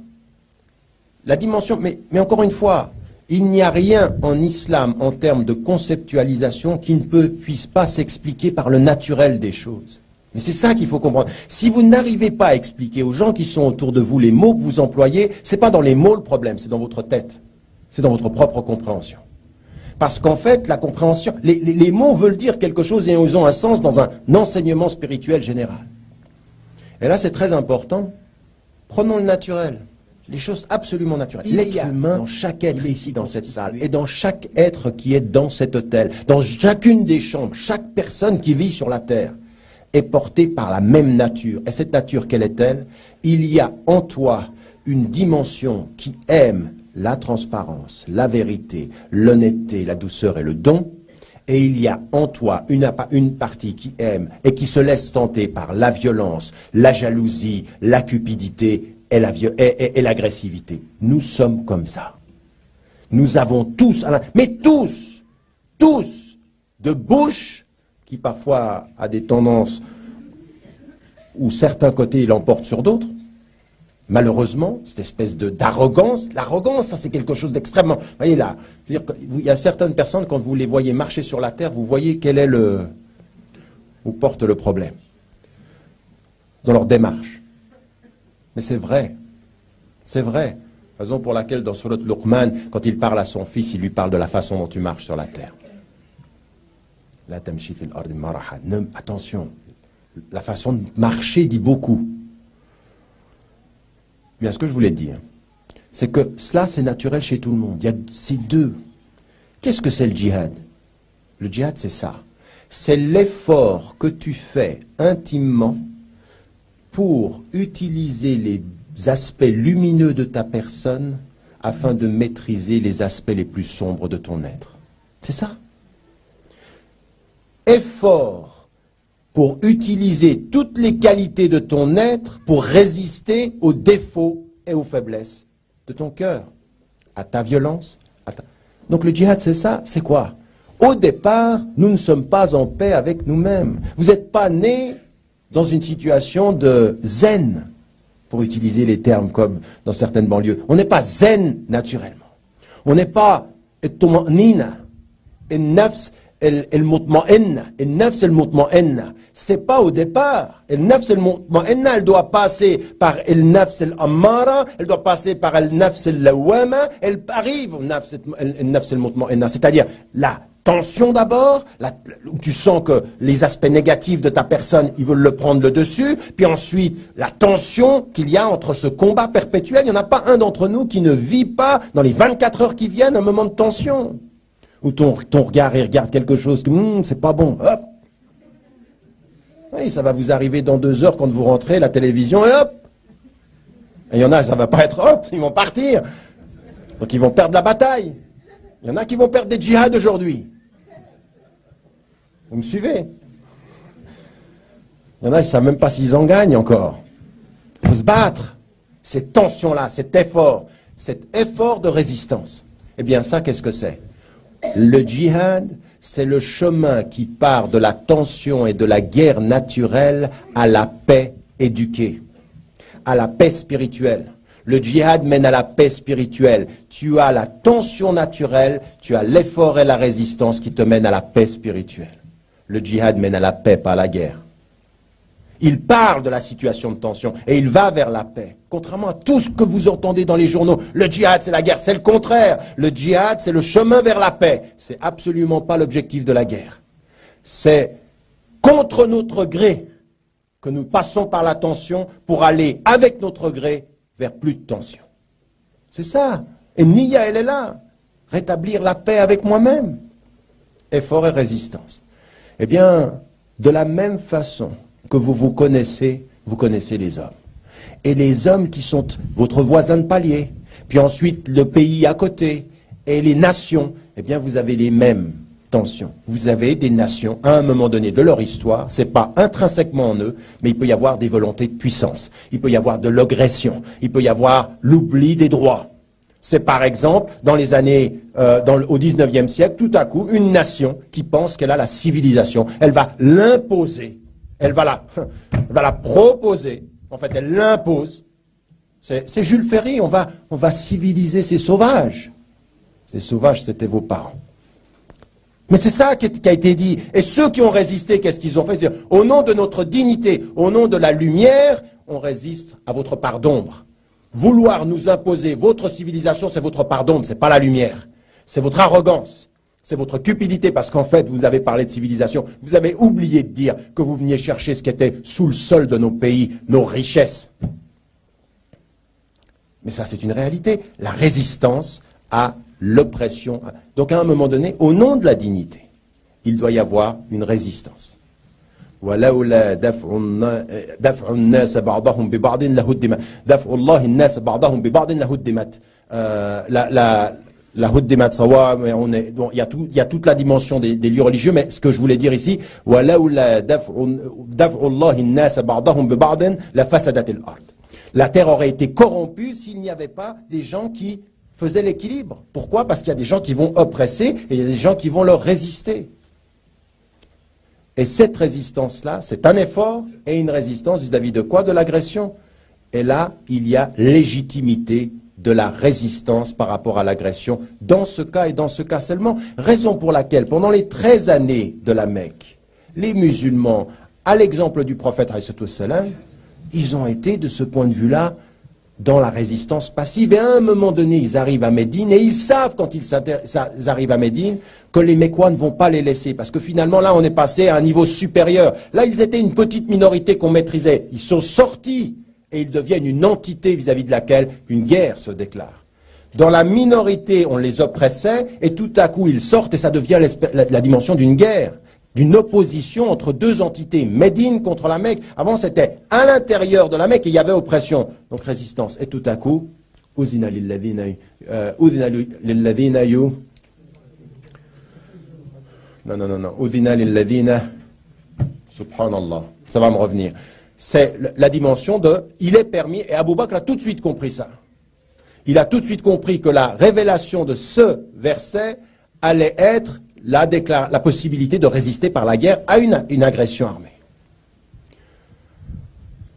Speaker 3: la dimension, mais encore une fois, il n'y a rien en islam en termes de conceptualisation qui ne puisse pas s'expliquer par le naturel des choses. Mais c'est ça qu'il faut comprendre. Si vous n'arrivez pas à expliquer aux gens qui sont autour de vous les mots que vous employez, ce n'est pas dans les mots le problème, c'est dans votre tête. C'est dans votre propre compréhension. Parce qu'en fait, la compréhension, les mots veulent dire quelque chose et ils ont un sens dans un enseignement spirituel général. Et là, c'est très important. Prenons le naturel. Les choses absolument naturelles. L'être humain, dans chaque être ici dans cette salle, et dans chaque être qui est dans cet hôtel, dans chacune des chambres, chaque personne qui vit sur la terre, est portée par la même nature. Et cette nature, quelle est-elle? Il y a en toi une dimension qui aime la transparence, la vérité, l'honnêteté, la douceur et le don. Et il y a en toi une partie qui aime et qui se laisse tenter par la violence, la jalousie, la cupidité et l'agressivité. Nous sommes comme ça. Nous avons tous, mais tous, de bouche, qui parfois a des tendances où certains côtés l'emportent sur d'autres. Malheureusement, cette espèce d'arrogance, l'arrogance, ça c'est quelque chose d'extrêmement... Vous voyez là, il y a certaines personnes, quand vous les voyez marcher sur la terre, vous voyez quel est où porte le problème dans leur démarche. Mais c'est vrai, raison pour laquelle dans Surat Luqman, quand il parle à son fils, il lui parle de la façon dont tu marches sur la terre. La tamshi fil ardi maraha. Attention, la façon de marcher dit beaucoup. Bien, ce que je voulais dire, c'est que cela, c'est naturel chez tout le monde. Il y a ces deux. Qu'est-ce que c'est le djihad? Le djihad, c'est ça. C'est l'effort que tu fais intimement pour utiliser les aspects lumineux de ta personne afin de maîtriser les aspects les plus sombres de ton être. C'est ça. Effort pour utiliser toutes les qualités de ton être pour résister aux défauts et aux faiblesses de ton cœur, à ta violence. Donc le djihad, c'est ça, c'est quoi? Au départ, nous ne sommes pas en paix avec nous-mêmes. Vous n'êtes pas né dans une situation de zen, pour utiliser les termes comme dans certaines banlieues. On n'est pas zen naturellement. On n'est pas tuma'nina, nafs el-mutma'inna. Nafs el-mutma'inna. C'est pas au départ. Nafs el-mutma'inna, elle doit passer par el-nafs el-ammara, elle doit passer par el-nafs el-lawama, elle arrive au nafs el-mutma'inna. C'est-à-dire la tension d'abord, où tu sens que les aspects négatifs de ta personne, ils veulent le prendre le dessus, puis ensuite la tension qu'il y a entre ce combat perpétuel. Il n'y en a pas un d'entre nous qui ne vit pas, dans les 24 heures qui viennent, un moment de tension, où ton regard, il regarde quelque chose que c'est pas bon, hop. Oui, ça va vous arriver dans 2 heures quand vous rentrez, la télévision, et hop. Et il y en a, ça va pas être hop, ils vont partir. Donc ils vont perdre la bataille. Il y en a qui vont perdre des djihad aujourd'hui. Vous me suivez? Il y en a qui ne savent même pas s'ils en gagnent encore. Il faut se battre. Cette tension-là, cet effort de résistance. Eh bien ça, qu'est-ce que c'est? Le djihad, c'est le chemin qui part de la tension et de la guerre naturelle à la paix éduquée, à la paix spirituelle. Le djihad mène à la paix spirituelle. Tu as la tension naturelle, tu as l'effort et la résistance qui te mènent à la paix spirituelle. Le djihad mène à la paix, pas à la guerre. Il parle de la situation de tension et il va vers la paix. Contrairement à tout ce que vous entendez dans les journaux, le djihad c'est la guerre, c'est le contraire. Le djihad c'est le chemin vers la paix. C'est absolument pas l'objectif de la guerre. C'est contre notre gré que nous passons par la tension pour aller avec notre gré vers plus de tension. C'est ça. Et Nia, elle est là. Rétablir la paix avec moi-même. Effort et résistance. Eh bien, de la même façon que vous connaissez les hommes. Et les hommes qui sont votre voisin de palier, puis ensuite le pays à côté, et les nations, eh bien vous avez les mêmes tensions. Vous avez des nations, à un moment donné de leur histoire, c'est pas intrinsèquement en eux, mais il peut y avoir des volontés de puissance, il peut y avoir de l'agression, il peut y avoir l'oubli des droits. C'est par exemple, dans les années, au 19e siècle, tout à coup, une nation qui pense qu'elle a la civilisation, elle va l'imposer. elle va la proposer, en fait elle l'impose. C'est Jules Ferry, on va civiliser ces sauvages. Les sauvages, c'était vos parents. Mais c'est ça qui a été dit. Et ceux qui ont résisté, qu'est-ce qu'ils ont fait? C'est-à-dire, au nom de notre dignité, au nom de la lumière, on résiste à votre part d'ombre. Vouloir nous imposer votre civilisation, c'est votre part d'ombre, c'est pas la lumière. C'est votre arrogance, c'est votre cupidité, parce qu'en fait, vous avez parlé de civilisation, vous avez oublié de dire que vous veniez chercher ce qui était sous le sol de nos pays, nos richesses. Mais ça, c'est une réalité. La résistance à l'oppression. Donc, à un moment donné, au nom de la dignité, il doit y avoir une résistance. ولولا دفع الناس بعضهم ببعض لهدمت دفع الله الناس بعضهم ببعض لهدمت لهدمت صوامع. Il y a toute la dimension des lieux religieux, mais ce que je voulais dire ici, ولولا دفع الله الناس بعضهم ببعض لفسدت الأرض. La terre aurait été corrompue s'il n'y avait pas des gens qui faisaient l'équilibre. Pourquoi? Parce qu'il y a des gens qui vont oppresser et il y a des gens qui vont leur résister. Et cette résistance-là, c'est un effort et une résistance vis-à-vis de quoi? De l'agression. Et là, il y a légitimité de la résistance par rapport à l'agression, dans ce cas et dans ce cas seulement. Raison pour laquelle, pendant les 13 années de la Mecque, les musulmans, à l'exemple du prophète, ils ont été, de ce point de vue-là, dans la résistance passive. Et à un moment donné, ils arrivent à Médine, et ils savent, quand ils arrivent à Médine, que les Mécois ne vont pas les laisser. Parce que finalement, là, on est passé à un niveau supérieur. Là, ils étaient une petite minorité qu'on maîtrisait. Ils sont sortis, et ils deviennent une entité vis-à-vis de laquelle une guerre se déclare. Dans la minorité, on les oppressait, et tout à coup, ils sortent, et ça devient la dimension d'une guerre, d'une opposition entre deux entités, Médine contre la Mecque. Avant, c'était à l'intérieur de la Mecque et il y avait oppression, donc résistance. Et tout à coup, Uzina lilladhina subhanallah, ça va me revenir. C'est la dimension de, il est permis, et Abu Bakr a tout de suite compris ça. Il a tout de suite compris que la révélation de ce verset allait être la possibilité de résister par la guerre à une agression armée.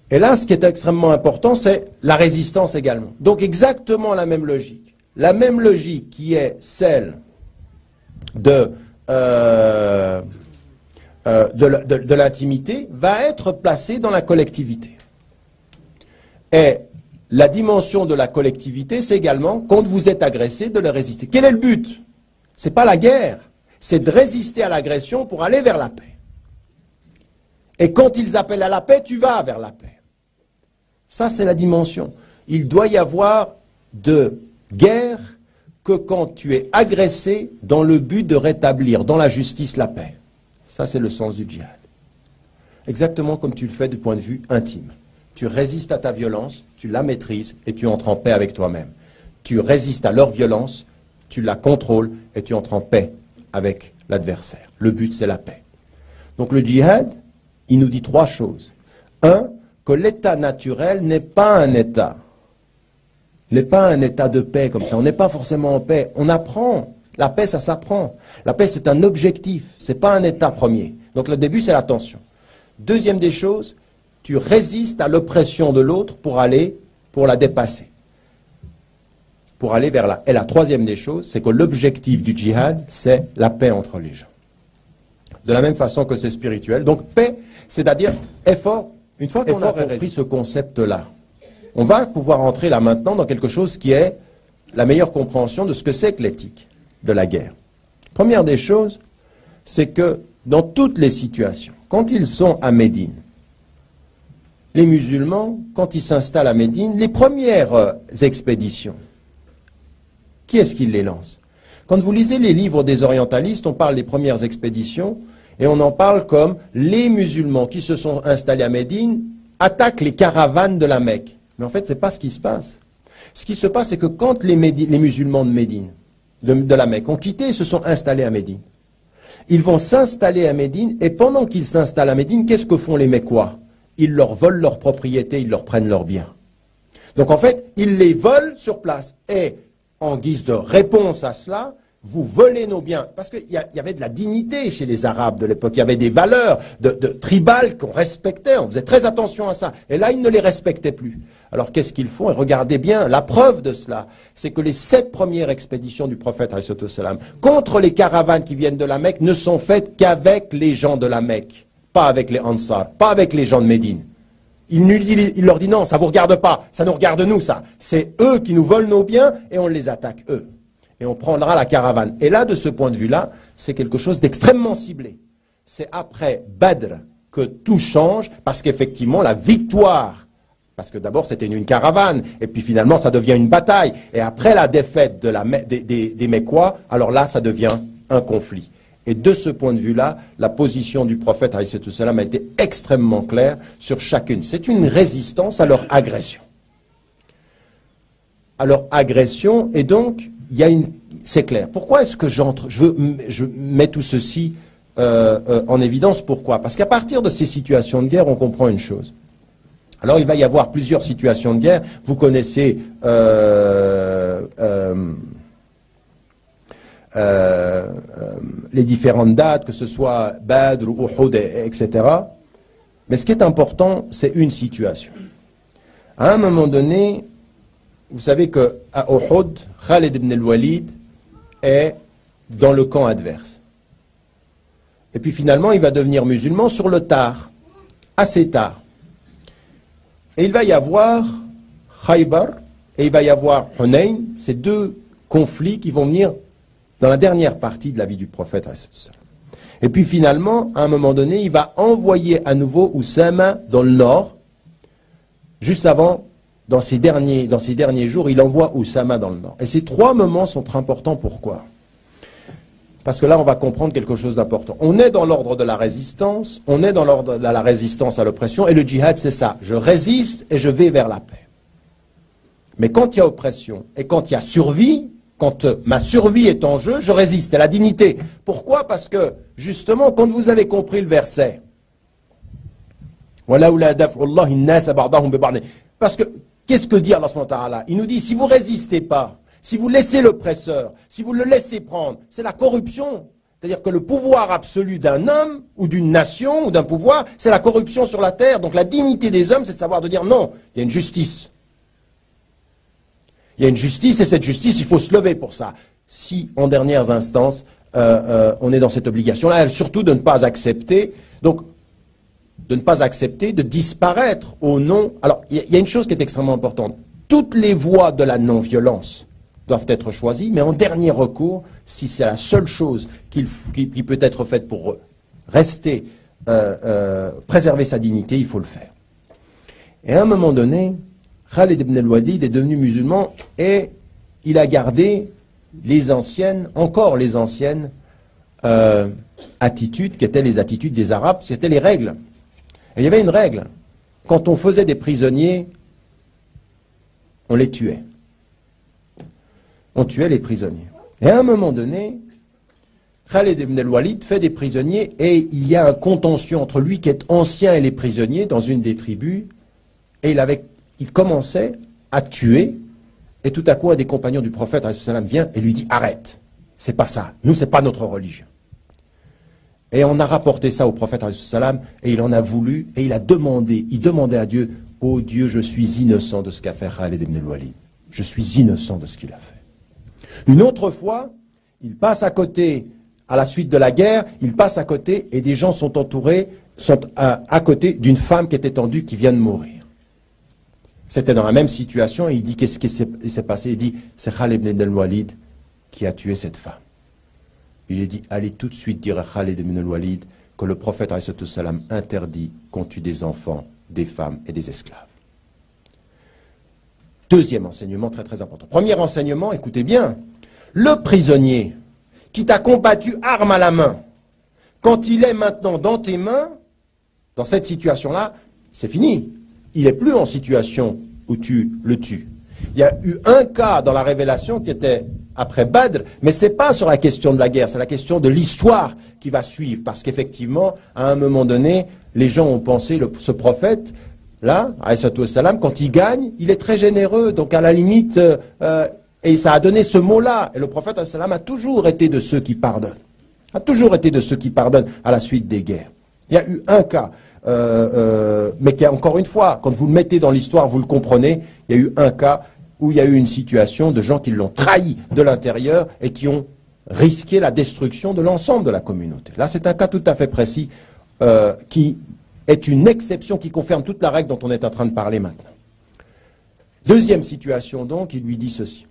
Speaker 3: Et là, ce qui est extrêmement important, c'est la résistance également. Donc exactement la même logique. La même logique qui est celle de l'intimité va être placée dans la collectivité. Et la dimension de la collectivité, c'est également, quand vous êtes agressé, de le résister. Quel est le but? Ce n'est pas la guerre. C'est de résister à l'agression pour aller vers la paix. Et quand ils appellent à la paix, tu vas vers la paix. Ça, c'est la dimension. Il doit y avoir de guerre que quand tu es agressé dans le but de rétablir dans la justice la paix. Ça, c'est le sens du djihad. Exactement comme tu le fais du point de vue intime. Tu résistes à ta violence, tu la maîtrises et tu entres en paix avec toi-même. Tu résistes à leur violence, tu la contrôles et tu entres en paix avec l'adversaire. Le but, c'est la paix. Donc le djihad, il nous dit trois choses. Un, que l'état naturel n'est pas un état. N'est pas un état de paix comme ça. On n'est pas forcément en paix. On apprend. La paix, ça s'apprend. La paix, c'est un objectif. Ce n'est pas un état premier. Donc le début, c'est la tension. Deuxième des choses, tu résistes à l'oppression de l'autre pour la dépasser. Pour aller vers là. Et la troisième des choses, c'est que l'objectif du djihad, c'est la paix entre les gens. De la même façon que c'est spirituel. Donc paix, c'est-à-dire effort. Une fois qu'on a compris ce concept-là, on va pouvoir entrer là maintenant dans quelque chose qui est la meilleure compréhension de ce que c'est que l'éthique de la guerre. Première des choses, c'est que dans toutes les situations, quand ils sont à Médine, les musulmans, quand ils s'installent à Médine, les premières expéditions, qui est-ce qui les lance? Quand vous lisez les livres des orientalistes, on parle des premières expéditions, et on en parle comme les musulmans qui se sont installés à Médine attaquent les caravanes de la Mecque. Mais en fait, ce n'est pas ce qui se passe. Ce qui se passe, c'est que quand les musulmans de Médine, de la Mecque, ont quitté et se sont installés à Médine, ils vont s'installer à Médine, et pendant qu'ils s'installent à Médine, qu'est-ce que font les Mécois? Ils leur volent leurs propriétés, ils leur prennent leurs biens. Donc en fait, ils les volent sur place. Et en guise de réponse à cela, vous volez nos biens. Parce qu'il y avait de la dignité chez les Arabes de l'époque. Il y avait des valeurs de tribales qu'on respectait. On faisait très attention à ça. Et là, ils ne les respectaient plus. Alors, qu'est-ce qu'ils font? Et regardez bien, la preuve de cela, c'est que les 7 premières expéditions du prophète ﷺ contre les caravanes qui viennent de la Mecque ne sont faites qu'avec les gens de la Mecque. Pas avec les Ansar, pas avec les gens de Médine. Il leur dit non, ça ne vous regarde pas, ça nous regarde nous, ça. C'est eux qui nous volent nos biens et on les attaque, eux. Et on prendra la caravane. Et là, de ce point de vue-là, c'est quelque chose d'extrêmement ciblé. C'est après Badr que tout change, parce qu'effectivement, la victoire, parce que d'abord c'était une caravane, et puis finalement ça devient une bataille, et après la défaite des Mécois, alors là, ça devient un conflit. Et de ce point de vue-là, la position du prophète alayhi salam a été extrêmement claire sur chacune. C'est une résistance à leur agression. À leur agression, et donc, c'est clair. Pourquoi est-ce que je mets tout ceci en évidence? Pourquoi? Parce qu'à partir de ces situations de guerre, on comprend une chose. Alors, il va y avoir plusieurs situations de guerre. Vous connaissez les différentes dates, que ce soit Badr ou Uhud, etc. Mais ce qui est important, c'est une situation. À un moment donné, vous savez qu'à Uhud, Khalid ibn al-Walid est dans le camp adverse. Et puis finalement, il va devenir musulman sur le tard, assez tard. Et il va y avoir Khaybar et il va y avoir Hunayn, ces 2 conflits qui vont venir dans la dernière partie de la vie du prophète. Et puis finalement, à un moment donné, il va envoyer à nouveau Oussama dans le nord, juste avant. Dans ces derniers jours, il envoie Oussama dans le nord. Et ces 3 moments sont très importants. Pourquoi? Parce que là, on va comprendre quelque chose d'important. On est dans l'ordre de la résistance, on est dans l'ordre de la résistance à l'oppression, et le djihad, c'est ça. Je résiste et je vais vers la paix. Mais quand il y a oppression, et quand il y a survie, quand ma survie est en jeu, je résiste à la dignité. Pourquoi? Parce que, justement, quand vous avez compris le verset, parce que, qu'est-ce que dit Allah subhanahu wa ta'ala? Il nous dit, si vous ne résistez pas, si vous laissez l'oppresseur, si vous le laissez prendre, c'est la corruption. C'est-à-dire que le pouvoir absolu d'un homme, ou d'une nation, ou d'un pouvoir, c'est la corruption sur la terre. Donc la dignité des hommes, c'est de savoir de dire non, il y a une justice. Il y a une justice, et cette justice, il faut se lever pour ça. Si, en dernières instances, on est dans cette obligation-là, surtout de ne pas accepter, donc, de ne pas accepter de disparaître au nom... Alors, il y a une chose qui est extrêmement importante. Toutes les voies de la non-violence doivent être choisies, mais en dernier recours, si c'est la seule chose qui peut être faite pour rester, préserver sa dignité, il faut le faire. Et à un moment donné, Khalid ibn al-Walid est devenu musulman et il a gardé encore les anciennes attitudes qui étaient les attitudes des Arabes, c'était les règles. Et il y avait une règle. Quand on faisait des prisonniers, on les tuait. On tuait les prisonniers. Et à un moment donné, Khalid ibn al-Walid fait des prisonniers et il y a un contentieux entre lui qui est ancien et les prisonniers dans une des tribus. Et il commençait à tuer. Et tout à coup, un des compagnons du prophète vient et lui dit « Arrête, c'est pas ça. Nous, c'est pas notre religion. » Et on a rapporté ça au prophète et il en a voulu et il demandait à Dieu « Oh Dieu, je suis innocent de ce qu'a fait Khalid ibn al-Walid. Je suis innocent de ce qu'il a fait. » Une autre fois, il passe à côté, à la suite de la guerre, il passe à côté et des gens sont à côté d'une femme qui est étendue, qui vient de mourir. C'était dans la même situation et il dit qu'est-ce qui s'est passé? Il dit c'est Khalid ibn al-Walid qui a tué cette femme. Il a dit allez tout de suite dire à Khalid ibn al-Walid que le prophète interdit qu'on tue des enfants, des femmes et des esclaves. Deuxième enseignement très très important. Premier enseignement, écoutez bien, le prisonnier qui t'a combattu arme à la main, quand il est maintenant dans tes mains, dans cette situation-là, c'est fini. Il n'est plus en situation où tu le tues. Il y a eu un cas dans la révélation qui était après Badr, mais ce n'est pas sur la question de la guerre, c'est la question de l'histoire qui va suivre. Parce qu'effectivement, à un moment donné, les gens ont pensé, ce prophète, là, alayhi salatu wassalam, quand il gagne, il est très généreux. Donc à la limite, Et ça a donné ce mot-là. Et le prophète a toujours été de ceux qui pardonnent. A toujours été de ceux qui pardonnent à la suite des guerres. Il y a eu un cas, mais qui, encore une fois, quand vous le mettez dans l'histoire, vous le comprenez, il y a eu un cas où il y a eu une situation de gens qui l'ont trahi de l'intérieur et qui ont risqué la destruction de l'ensemble de la communauté. Là, c'est un cas tout à fait précis qui est une exception qui confirme toute la règle dont on est en train de parler maintenant. Deuxième situation, donc, il lui dit ceci.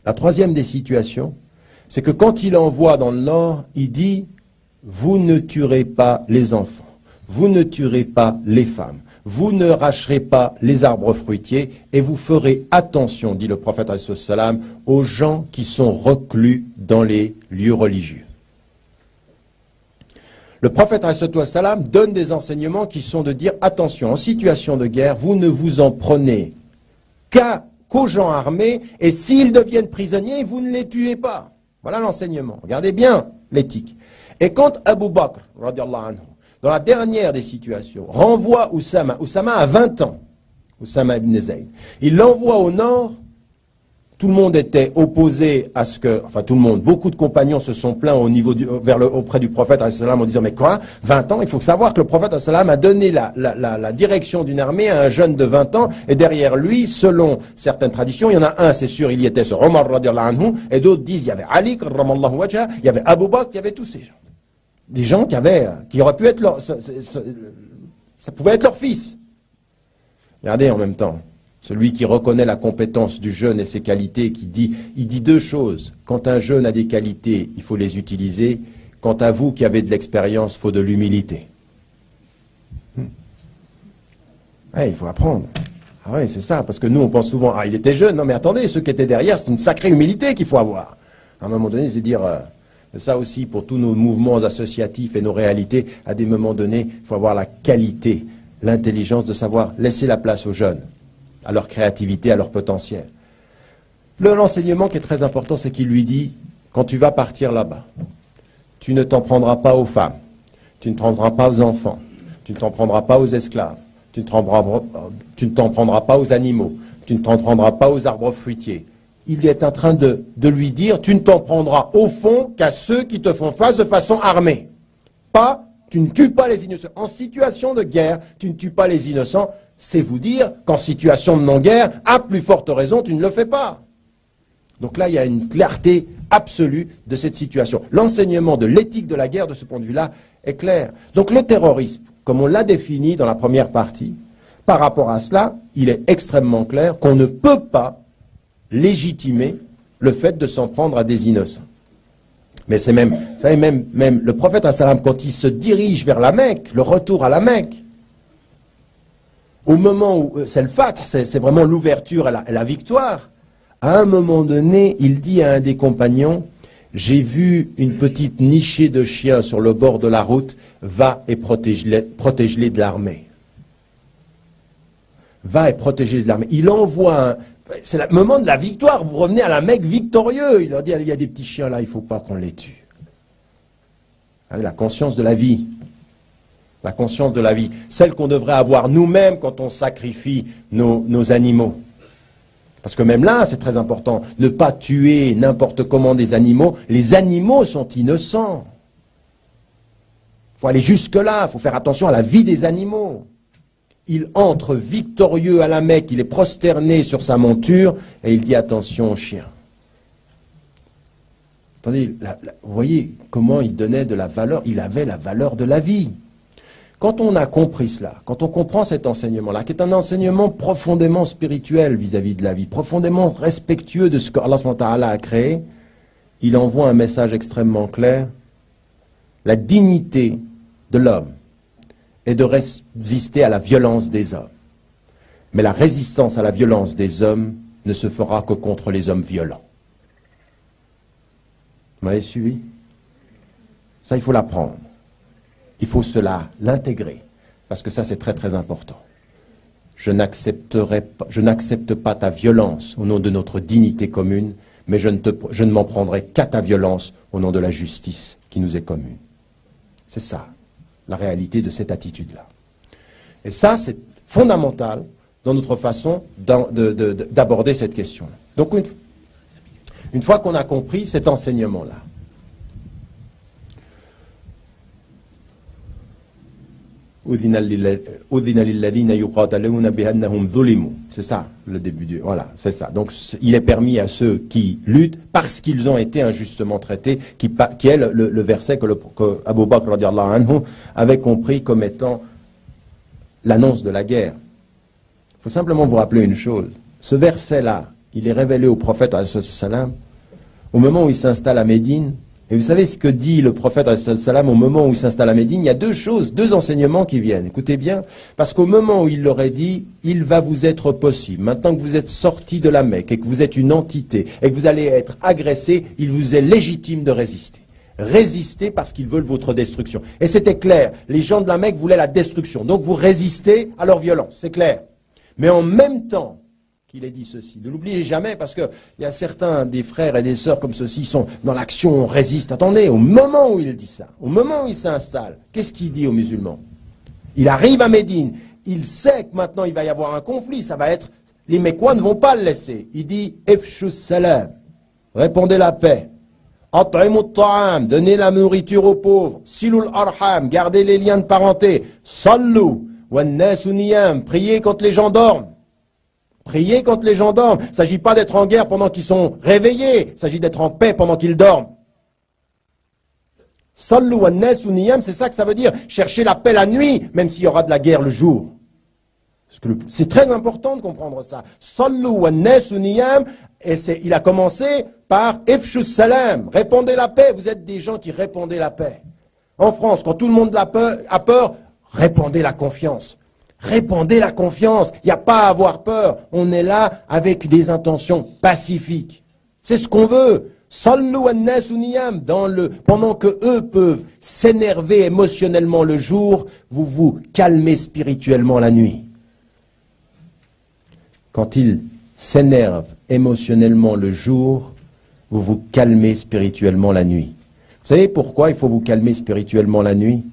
Speaker 3: La troisième des situations, c'est que quand il envoie dans le nord, il dit « Vous ne tuerez pas les enfants, vous ne tuerez pas les femmes, vous ne racherez pas les arbres fruitiers et vous ferez attention, dit le prophète ﷺ, aux gens qui sont reclus dans les lieux religieux. » Le prophète ﷺ donne des enseignements qui sont de dire « Attention, en situation de guerre, vous ne vous en prenez qu'aux gens armés et s'ils deviennent prisonniers, vous ne les tuez pas. » Voilà l'enseignement. Regardez bien l'éthique. Et quand Abu Bakr, radiallahu anhu, dans la dernière des situations, renvoie Oussama a 20 ans, Oussama ibn Zayd, il l'envoie au nord, tout le monde était opposé à ce que, enfin tout le monde, beaucoup de compagnons se sont plaints auprès du prophète en disant mais quoi, 20 ans, il faut savoir que le prophète a donné la direction d'une armée à un jeune de 20 ans et derrière lui, selon certaines traditions, il y en a un, c'est sûr, il y était sur Omar radiallahu anhu et d'autres disent il y avait Ali, karramallahu wajha, il y avait Abu Bakr, il y avait tous ces gens. Des gens qui auraient pu être ça pouvait être leur fils. Regardez en même temps, celui qui reconnaît la compétence du jeune et ses qualités, il dit deux choses. Quand un jeune a des qualités, il faut les utiliser. Quant à vous qui avez de l'expérience, il faut de l'humilité. Il faut apprendre. Ah oui, c'est ça, parce que nous on pense souvent, il était jeune, non mais attendez, ceux qui étaient derrière, c'est une sacrée humilité qu'il faut avoir. À un moment donné, c'est dire... ça aussi, pour tous nos mouvements associatifs et nos réalités, à des moments donnés, il faut avoir la qualité, l'intelligence de savoir laisser la place aux jeunes, à leur créativité, à leur potentiel. L'enseignement qui est très important, c'est qu'il lui dit, quand tu vas partir là-bas, tu ne t'en prendras pas aux femmes, tu ne t'en prendras pas aux enfants, tu ne t'en prendras pas aux esclaves, tu ne t'en prendras pas aux animaux, tu ne t'en prendras pas aux arbres fruitiers. Il est en train de lui dire, tu ne t'en prendras au fond qu'à ceux qui te font face de façon armée. Tu ne tues pas les innocents. En situation de guerre, tu ne tues pas les innocents. C'est vous dire qu'en situation de non-guerre, à plus forte raison, tu ne le fais pas. Donc là, il y a une clarté absolue de cette situation. L'enseignement de l'éthique de la guerre, de ce point de vue-là, est clair. Donc le terrorisme, comme on l'a défini dans la première partie, par rapport à cela, il est extrêmement clair qu'on ne peut pas légitimer le fait de s'en prendre à des innocents. Mais c'est même, vous savez, même le prophète, quand il se dirige vers la Mecque, le retour à la Mecque, au moment où c'est le Fath, c'est vraiment l'ouverture et la victoire, à un moment donné, il dit à un des compagnons, j'ai vu une petite nichée de chiens sur le bord de la route, va et protège-les de l'armée. Va et protège-les de l'armée. Il envoie c'est le moment de la victoire, vous revenez à la Mecque victorieux. Il leur dit, il y a des petits chiens là, il ne faut pas qu'on les tue. La conscience de la vie. La conscience de la vie. Celle qu'on devrait avoir nous-mêmes quand on sacrifie nos animaux. Parce que même là, c'est très important. Ne pas tuer n'importe comment des animaux. Les animaux sont innocents. Il faut aller jusque-là. Il faut faire attention à la vie des animaux. Il entre victorieux à la Mecque, il est prosterné sur sa monture et il dit attention aux chiens. Attendez, vous voyez comment il donnait de la valeur, il avait la valeur de la vie. Quand on a compris cela, quand on comprend cet enseignement-là, qui est un enseignement profondément spirituel vis-à-vis de la vie, profondément respectueux de ce que Allah SWT a créé, il envoie un message extrêmement clair. La dignité de l'homme et de résister à la violence des hommes. Mais la résistance à la violence des hommes ne se fera que contre les hommes violents. Vous m'avez suivi? Ça, il faut l'apprendre. Il faut l'intégrer. Parce que ça, c'est très très important. Je n'accepte pas ta violence au nom de notre dignité commune, mais je ne m'en prendrai qu'à ta violence au nom de la justice qui nous est commune. C'est ça, la réalité de cette attitude-là. Et ça, c'est fondamental dans notre façon d'aborder cette question. Donc, Une fois qu'on a compris cet enseignement-là, c'est ça le début du... Voilà, c'est ça. Donc il est permis à ceux qui luttent parce qu'ils ont été injustement traités, qui est le verset que Abu Bakr radiallahu anhu avait compris comme étant l'annonce de la guerre. Il faut simplement vous rappeler une chose. Ce verset-là, il est révélé au prophète salam au moment où il s'installe à Médine. Et vous savez ce que dit le prophète salam au moment où il s'installe à Médine? Il y a deux choses, deux enseignements qui viennent. Écoutez bien, parce qu'au moment où il leur a dit, il va vous être possible, maintenant que vous êtes sortis de la Mecque et que vous êtes une entité et que vous allez être agressé, il vous est légitime de résister. Résistez parce qu'ils veulent votre destruction. Et c'était clair, les gens de la Mecque voulaient la destruction. Donc vous résistez à leur violence, c'est clair. Mais en même temps qu'il ait dit ceci, ne l'oubliez jamais parce qu'il y a certains des frères et des sœurs comme ceux-ci sont dans l'action, on résiste. Attendez, au moment où il dit ça, au moment où il s'installe, qu'est-ce qu'il dit aux musulmans? Il arrive à Médine, il sait que maintenant il va y avoir un conflit, ça va être, les Mécois ne vont pas le laisser. Il dit, Ifshus salam, répandez la paix. At'imut ta'am, donnez la nourriture aux pauvres. Silul arham, gardez les liens de parenté. Sallu, wan nasu niyam, priez quand les gens dorment. Priez quand les gens dorment. Il ne s'agit pas d'être en guerre pendant qu'ils sont réveillés. Il s'agit d'être en paix pendant qu'ils dorment. Sallu wan nasu niyam, c'est ça que ça veut dire. Chercher la paix la nuit, même s'il y aura de la guerre le jour. C'est très important de comprendre ça. Sallu wan nasu niyam, et il a commencé par Ifshus salam, répandez la paix. Vous êtes des gens qui répandez la paix. En France, quand tout le monde a peur, répandez la confiance. Répandez la confiance. Il n'y a pas à avoir peur. On est là avec des intentions pacifiques. C'est ce qu'on veut. Sallu wan nasu niyam, pendant que eux peuvent s'énerver émotionnellement le jour, vous vous calmez spirituellement la nuit. Quand ils s'énervent émotionnellement le jour, vous vous calmez spirituellement la nuit. Vous savez pourquoi il faut vous calmer spirituellement la nuit?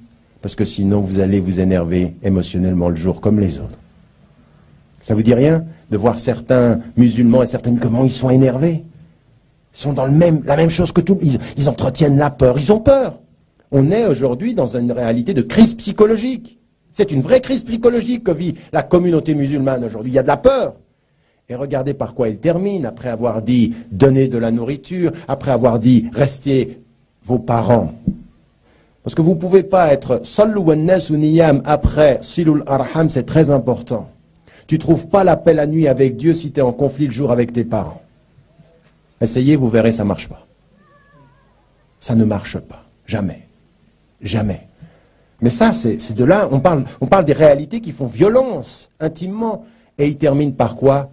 Speaker 3: Parce que sinon vous allez vous énerver émotionnellement le jour comme les autres. Ça vous dit rien de voir certains musulmans et certaines comment ils sont énervés? Ils sont dans la même chose que tout. Ils entretiennent la peur, ils ont peur. On est aujourd'hui dans une réalité de crise psychologique. C'est une vraie crise psychologique que vit la communauté musulmane aujourd'hui. Il y a de la peur. Et regardez par quoi il termine, après avoir dit « donnez de la nourriture », après avoir dit « restez vos parents ». Parce que vous ne pouvez pas être « sallu wan nasu niyam » après « silul arham », c'est très important. Tu ne trouves pas la paix la nuit avec Dieu si tu es en conflit le jour avec tes parents. Essayez, vous verrez, ça ne marche pas. Ça ne marche pas. Jamais. Jamais. Mais ça, c'est de là, on parle des réalités qui font violence, intimement. Et il termine par quoi?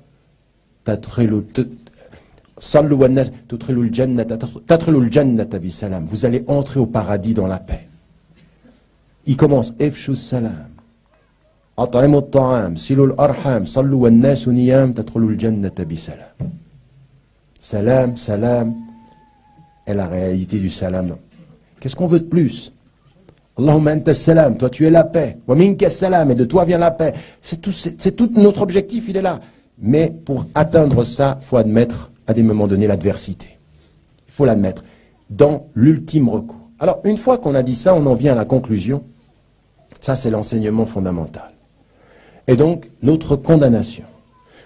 Speaker 3: Vous allez entrer au paradis dans la paix. Il commence Ifshus salam, at'imut ta'am, silul arham, sallu wan nasu niyam, tadkhulul jannata bi salam. Salam, salam est la réalité du salam. Qu'est-ce qu'on veut de plus? Allahumma anta salam, toi tu es la paix. Wa minka salam, et de toi vient la paix. C'est tout notre objectif, il est là. Mais pour atteindre ça, il faut admettre à des moments donnés l'adversité. Il faut l'admettre dans l'ultime recours. Alors, une fois qu'on a dit ça, on en vient à la conclusion. Ça, c'est l'enseignement fondamental. Et donc, notre condamnation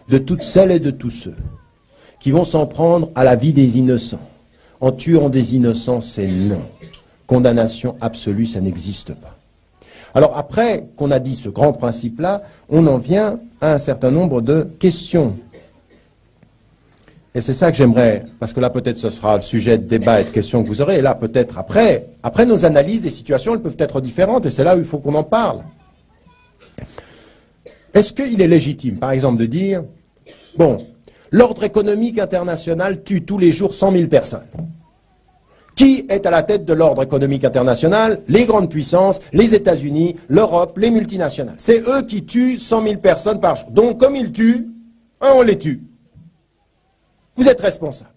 Speaker 3: de toutes celles et de tous ceux qui vont s'en prendre à la vie des innocents, en tuant des innocents, c'est non. Condamnation absolue, ça n'existe pas. Alors après qu'on a dit ce grand principe-là, on en vient à un certain nombre de questions. Et c'est ça que j'aimerais, parce que là peut-être ce sera le sujet de débat et de questions que vous aurez, et là peut-être après nos analyses des situations, elles peuvent être différentes, et c'est là où il faut qu'on en parle. Est-ce qu'il est légitime, par exemple, de dire, bon, l'ordre économique international tue tous les jours 100 000 personnes. Qui est à la tête de l'ordre économique international? Les grandes puissances, les États-Unis, l'Europe, les multinationales. C'est eux qui tuent 100 000 personnes par jour. Donc, comme ils tuent, on les tue. Vous êtes responsables.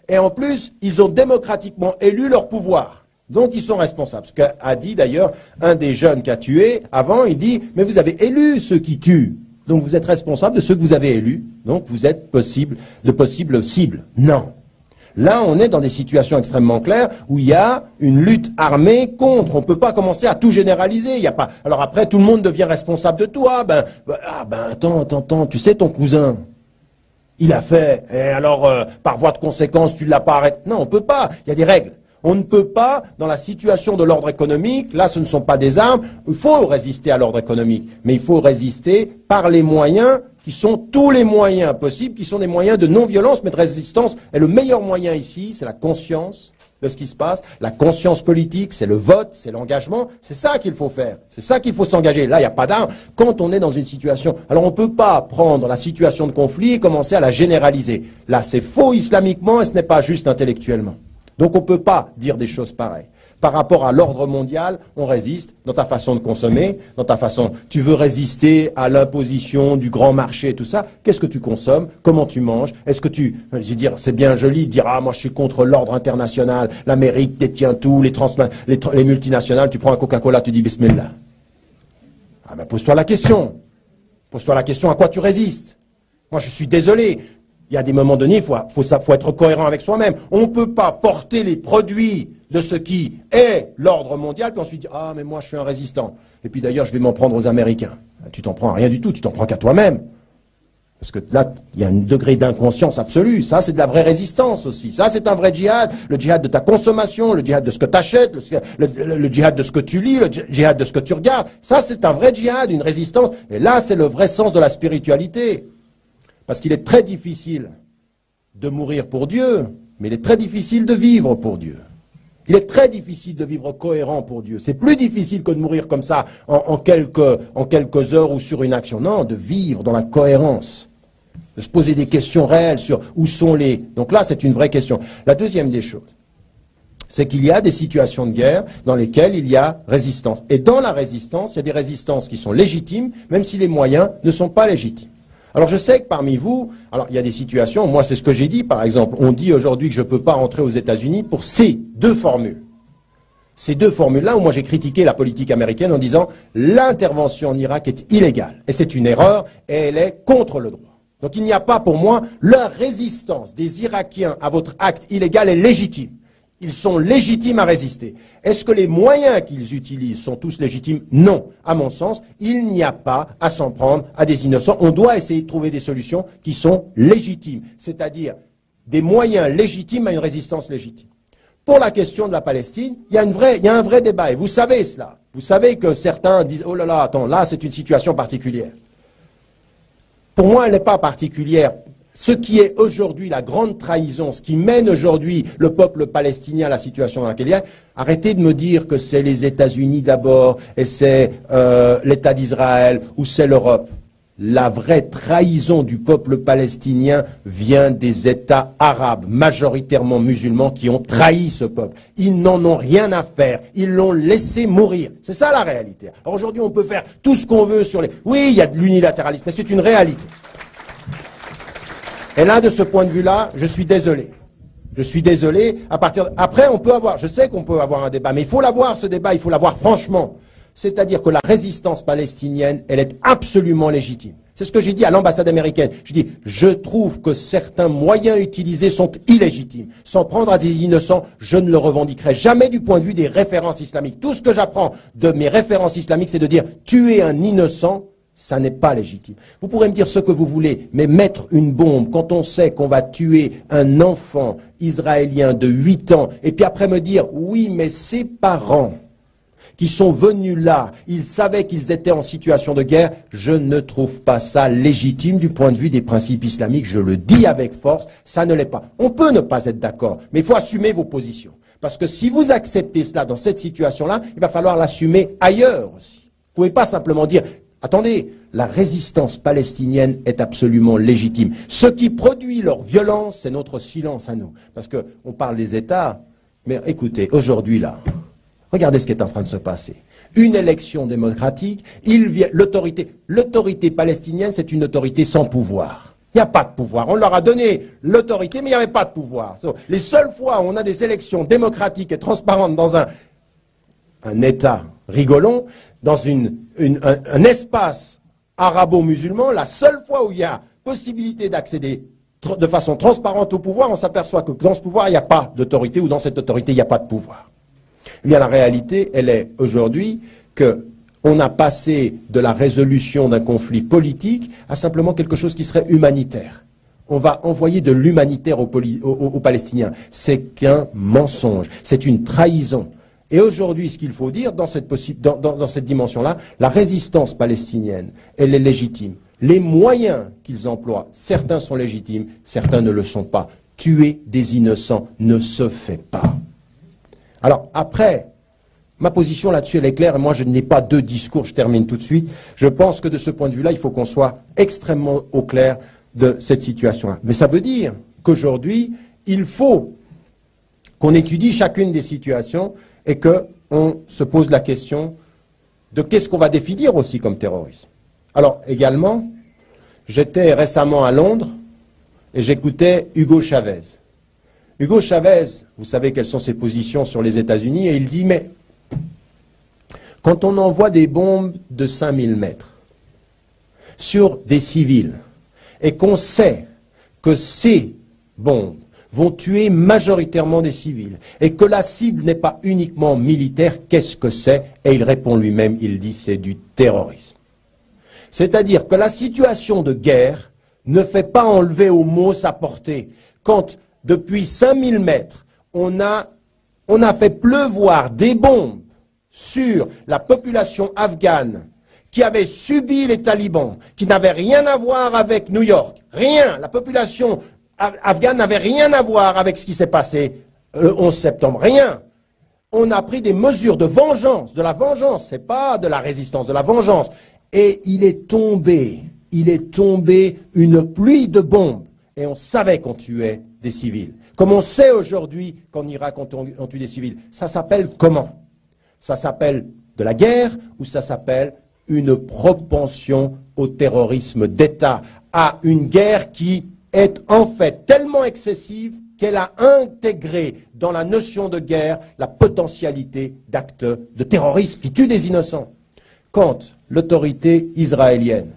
Speaker 3: Et en plus, ils ont démocratiquement élu leur pouvoir. Donc, ils sont responsables. Ce qu'a dit d'ailleurs un des jeunes qui a tué avant, il dit, mais vous avez élu ceux qui tuent. Donc, vous êtes responsable de ceux que vous avez élus. Donc, vous êtes de possibles cibles. Non. Là, on est dans des situations extrêmement claires où il y a une lutte armée contre. On ne peut pas commencer à tout généraliser. Il y a pas. Alors après, tout le monde devient responsable de tout. Attends, tu sais, ton cousin, il a fait. Et alors, par voie de conséquence, tu ne l'as pas arrêté. Non, on ne peut pas. Il y a des règles. On ne peut pas, dans la situation de l'ordre économique, là ce ne sont pas des armes, il faut résister à l'ordre économique, mais il faut résister par les moyens qui sont tous les moyens possibles, qui sont des moyens de non-violence, mais de résistance. Et le meilleur moyen ici, c'est la conscience de ce qui se passe, la conscience politique, c'est le vote, c'est l'engagement, c'est ça qu'il faut faire, c'est ça qu'il faut s'engager. Là, il n'y a pas d'armes. Quand on est dans une situation, alors on ne peut pas prendre la situation de conflit et commencer à la généraliser. Là, c'est faux islamiquement et ce n'est pas juste intellectuellement. Donc on ne peut pas dire des choses pareilles. Par rapport à l'ordre mondial, on résiste dans ta façon de consommer, dans ta façon... Tu veux résister à l'imposition du grand marché et tout ça. Qu'est-ce que tu consommes? Comment tu manges? Est-ce que tu... Je veux dire, c'est bien joli de dire « Ah, moi je suis contre l'ordre international, l'Amérique détient tout, les multinationales, tu prends un Coca-Cola, tu dis « Bismillah ». Ah ben pose-toi la question. Pose-toi la question à quoi tu résistes. Moi je suis désolé. Il y a des moments donnés, il faut être cohérent avec soi-même. On ne peut pas porter les produits de ce qui est l'ordre mondial, puis ensuite dire « Ah, mais moi, je suis un résistant. Et puis d'ailleurs, je vais m'en prendre aux Américains. » Tu t'en prends à rien du tout, tu t'en prends qu'à toi-même. Parce que là, il y a un degré d'inconscience absolue. Ça, c'est de la vraie résistance aussi. Ça, c'est un vrai djihad. Le djihad de ta consommation, le djihad de ce que tu achètes, le djihad de ce que tu lis, le djihad de ce que tu regardes. Ça, c'est un vrai djihad, une résistance. Et là, c'est le vrai sens de la spiritualité. Parce qu'il est très difficile de mourir pour Dieu, mais il est très difficile de vivre pour Dieu. Il est très difficile de vivre cohérent pour Dieu. C'est plus difficile que de mourir comme ça en quelques heures ou sur une action. Non, de vivre dans la cohérence. De se poser des questions réelles sur où sont les... Donc là, c'est une vraie question. La deuxième des choses, c'est qu'il y a des situations de guerre dans lesquelles il y a résistance. Et dans la résistance, il y a des résistances qui sont légitimes, même si les moyens ne sont pas légitimes. Alors je sais que parmi vous, alors il y a des situations, moi c'est ce que j'ai dit par exemple, on dit aujourd'hui que je ne peux pas rentrer aux États-Unis pour ces deux formules. Ces deux formules-là où moi j'ai critiqué la politique américaine en disant l'intervention en Irak est illégale. Et c'est une erreur et elle est contre le droit. Donc il n'y a pas pour moi, la résistance des Irakiens à votre acte illégal est légitime. Ils sont légitimes à résister. Est-ce que les moyens qu'ils utilisent sont tous légitimes? Non. À mon sens, il n'y a pas à s'en prendre à des innocents. On doit essayer de trouver des solutions qui sont légitimes, c'est-à-dire des moyens légitimes à une résistance légitime. Pour la question de la Palestine, il y a un vrai débat, et vous savez cela. Vous savez que certains disent « Oh là là, attends, là c'est une situation particulière ». Pour moi, elle n'est pas particulière. Ce qui est aujourd'hui la grande trahison, ce qui mène aujourd'hui le peuple palestinien à la situation dans laquelle il est, arrêtez de me dire que c'est les États-Unis d'abord, et c'est l'État d'Israël, ou c'est l'Europe. La vraie trahison du peuple palestinien vient des États arabes, majoritairement musulmans, qui ont trahi ce peuple. Ils n'en ont rien à faire, ils l'ont laissé mourir. C'est ça la réalité. Alors aujourd'hui, on peut faire tout ce qu'on veut sur les... Oui, il y a de l'unilatéralisme, mais c'est une réalité. Et là, de ce point de vue-là, je suis désolé. Je suis désolé. Après, on peut avoir, je sais qu'on peut avoir un débat, mais il faut l'avoir, ce débat, il faut l'avoir franchement. C'est-à-dire que la résistance palestinienne, elle est absolument légitime. C'est ce que j'ai dit à l'ambassade américaine. Je dis, je trouve que certains moyens utilisés sont illégitimes. S'en prendre à des innocents, je ne le revendiquerai jamais du point de vue des références islamiques. Tout ce que j'apprends de mes références islamiques, c'est de dire, tuer un innocent, ça n'est pas légitime. Vous pourrez me dire ce que vous voulez, mais mettre une bombe quand on sait qu'on va tuer un enfant israélien de 8 ans, et puis après me dire, oui, mais ses parents qui sont venus là, ils savaient qu'ils étaient en situation de guerre, je ne trouve pas ça légitime du point de vue des principes islamiques, je le dis avec force, ça ne l'est pas. On peut ne pas être d'accord, mais il faut assumer vos positions. Parce que si vous acceptez cela dans cette situation-là, il va falloir l'assumer ailleurs aussi. Vous ne pouvez pas simplement dire... Attendez, la résistance palestinienne est absolument légitime. Ce qui produit leur violence, c'est notre silence à nous. Parce qu'on parle des États, mais écoutez, aujourd'hui là, regardez ce qui est en train de se passer. Une élection démocratique, l'autorité palestinienne, c'est une autorité sans pouvoir. Il n'y a pas de pouvoir. On leur a donné l'autorité, mais il n'y avait pas de pouvoir. Les seules fois où on a des élections démocratiques et transparentes dans un État rigolon, dans un espace arabo-musulman, la seule fois où il y a possibilité d'accéder de façon transparente au pouvoir, on s'aperçoit que dans ce pouvoir, il n'y a pas d'autorité, ou dans cette autorité, il n'y a pas de pouvoir. Eh bien, la réalité, elle est aujourd'hui qu'on a passé de la résolution d'un conflit politique à simplement quelque chose qui serait humanitaire. On va envoyer de l'humanitaire aux Palestiniens. C'est qu'un mensonge, c'est une trahison. Et aujourd'hui, ce qu'il faut dire dans cette dimension-là, la résistance palestinienne, elle est légitime. Les moyens qu'ils emploient, certains sont légitimes, certains ne le sont pas. Tuer des innocents ne se fait pas. Alors après, ma position là-dessus, elle est claire, et moi je n'ai pas deux discours, je termine tout de suite. Je pense que de ce point de vue-là, il faut qu'on soit extrêmement au clair de cette situation-là. Mais ça veut dire qu'aujourd'hui, il faut qu'on étudie chacune des situations et qu'on se pose la question de qu'est-ce qu'on va définir aussi comme terrorisme. Alors également, j'étais récemment à Londres et j'écoutais Hugo Chavez. Hugo Chavez, vous savez quelles sont ses positions sur les États-Unis, et il dit, mais quand on envoie des bombes de 5000 mètres sur des civils, et qu'on sait que ces bombes vont tuer majoritairement des civils, et que la cible n'est pas uniquement militaire, qu'est-ce que c'est? Et il répond lui-même, il dit, c'est du terrorisme. C'est-à-dire que la situation de guerre ne fait pas enlever au mot sa portée. Quand, depuis 5000 mètres, on a fait pleuvoir des bombes sur la population afghane qui avait subi les talibans, qui n'avait rien à voir avec New York, rien, la population afghane n'avait rien à voir avec ce qui s'est passé le 11 septembre, rien. On a pris des mesures de vengeance, de la vengeance, c'est pas de la résistance, de la vengeance. Et il est tombé une pluie de bombes, et on savait qu'on tuait des civils. Comme on sait aujourd'hui qu'en Irak on tue des civils. Ça s'appelle comment? Ça s'appelle de la guerre, ou ça s'appelle une propension au terrorisme d'État, à une guerre qui est en fait tellement excessive qu'elle a intégré dans la notion de guerre la potentialité d'actes de terrorisme qui tuent des innocents. Quand l'autorité israélienne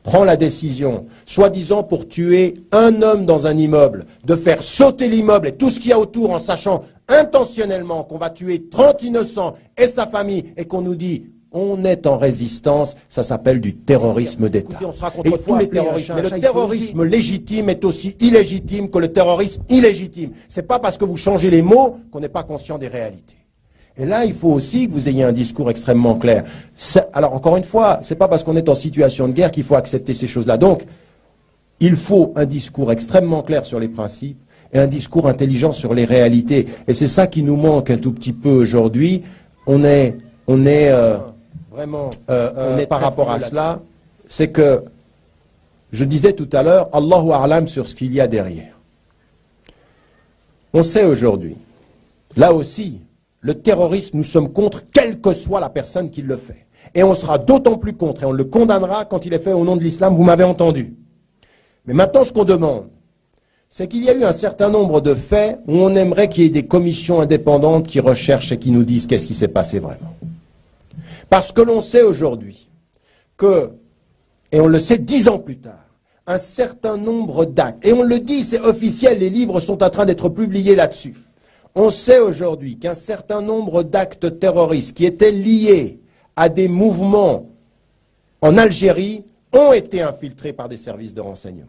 Speaker 3: prend la décision, soi-disant pour tuer un homme dans un immeuble, de faire sauter l'immeuble et tout ce qu'il y a autour en sachant intentionnellement qu'on va tuer 30 innocents et sa famille, et qu'on nous dit on est en résistance, ça s'appelle du terrorisme d'État. Et tous les terrorismes. Mais le terrorisme légitime est aussi illégitime que le terrorisme illégitime. C'est pas parce que vous changez les mots qu'on n'est pas conscient des réalités. Et là, il faut aussi que vous ayez un discours extrêmement clair. Alors, encore une fois, c'est pas parce qu'on est en situation de guerre qu'il faut accepter ces choses-là. Donc, il faut un discours extrêmement clair sur les principes et un discours intelligent sur les réalités. Et c'est ça qui nous manque un tout petit peu aujourd'hui. On est par rapport à cela, c'est que, je disais tout à l'heure, Allahu A'lam sur ce qu'il y a derrière. On sait aujourd'hui, là aussi, le terrorisme, nous sommes contre, quelle que soit la personne qui le fait. Et on sera d'autant plus contre, et on le condamnera quand il est fait au nom de l'islam, vous m'avez entendu. Mais maintenant, ce qu'on demande, c'est qu'il y a eu un certain nombre de faits où on aimerait qu'il y ait des commissions indépendantes qui recherchent et qui nous disent qu'est-ce qui s'est passé vraiment. Parce que l'on sait aujourd'hui que, et on le sait 10 ans plus tard, un certain nombre d'actes, et on le dit, c'est officiel, les livres sont en train d'être publiés là-dessus. On sait aujourd'hui qu'un certain nombre d'actes terroristes qui étaient liés à des mouvements en Algérie ont été infiltrés par des services de renseignement.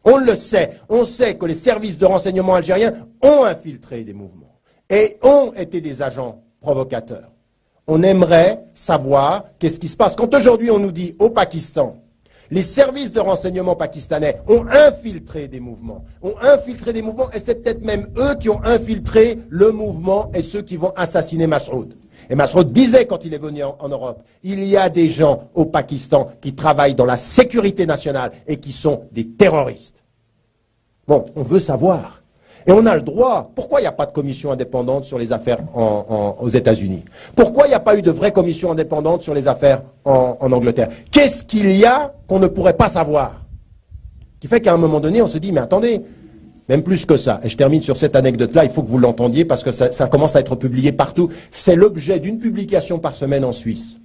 Speaker 3: On le sait, on sait que les services de renseignement algériens ont infiltré des mouvements et ont été des agents provocateurs. On aimerait savoir qu'est-ce qui se passe. Quand aujourd'hui on nous dit au Pakistan, les services de renseignement pakistanais ont infiltré des mouvements, et c'est peut-être même eux qui ont infiltré le mouvement et ceux qui vont assassiner Massoud. Et Massoud disait quand il est venu en Europe, il y a des gens au Pakistan qui travaillent dans la sécurité nationale et qui sont des terroristes. Bon, on veut savoir. Et on a le droit. Pourquoi il n'y a pas de commission indépendante sur les affaires aux États-Unis? Pourquoi il n'y a pas eu de vraie commission indépendante sur les affaires en Angleterre? Qu'est-ce qu'il y a qu'on ne pourrait pas savoir? Qui fait qu'à un moment donné, on se dit, mais attendez, même plus que ça. Et je termine sur cette anecdote-là, il faut que vous l'entendiez parce que ça commence à être publié partout. C'est l'objet d'une publication par semaine en Suisse.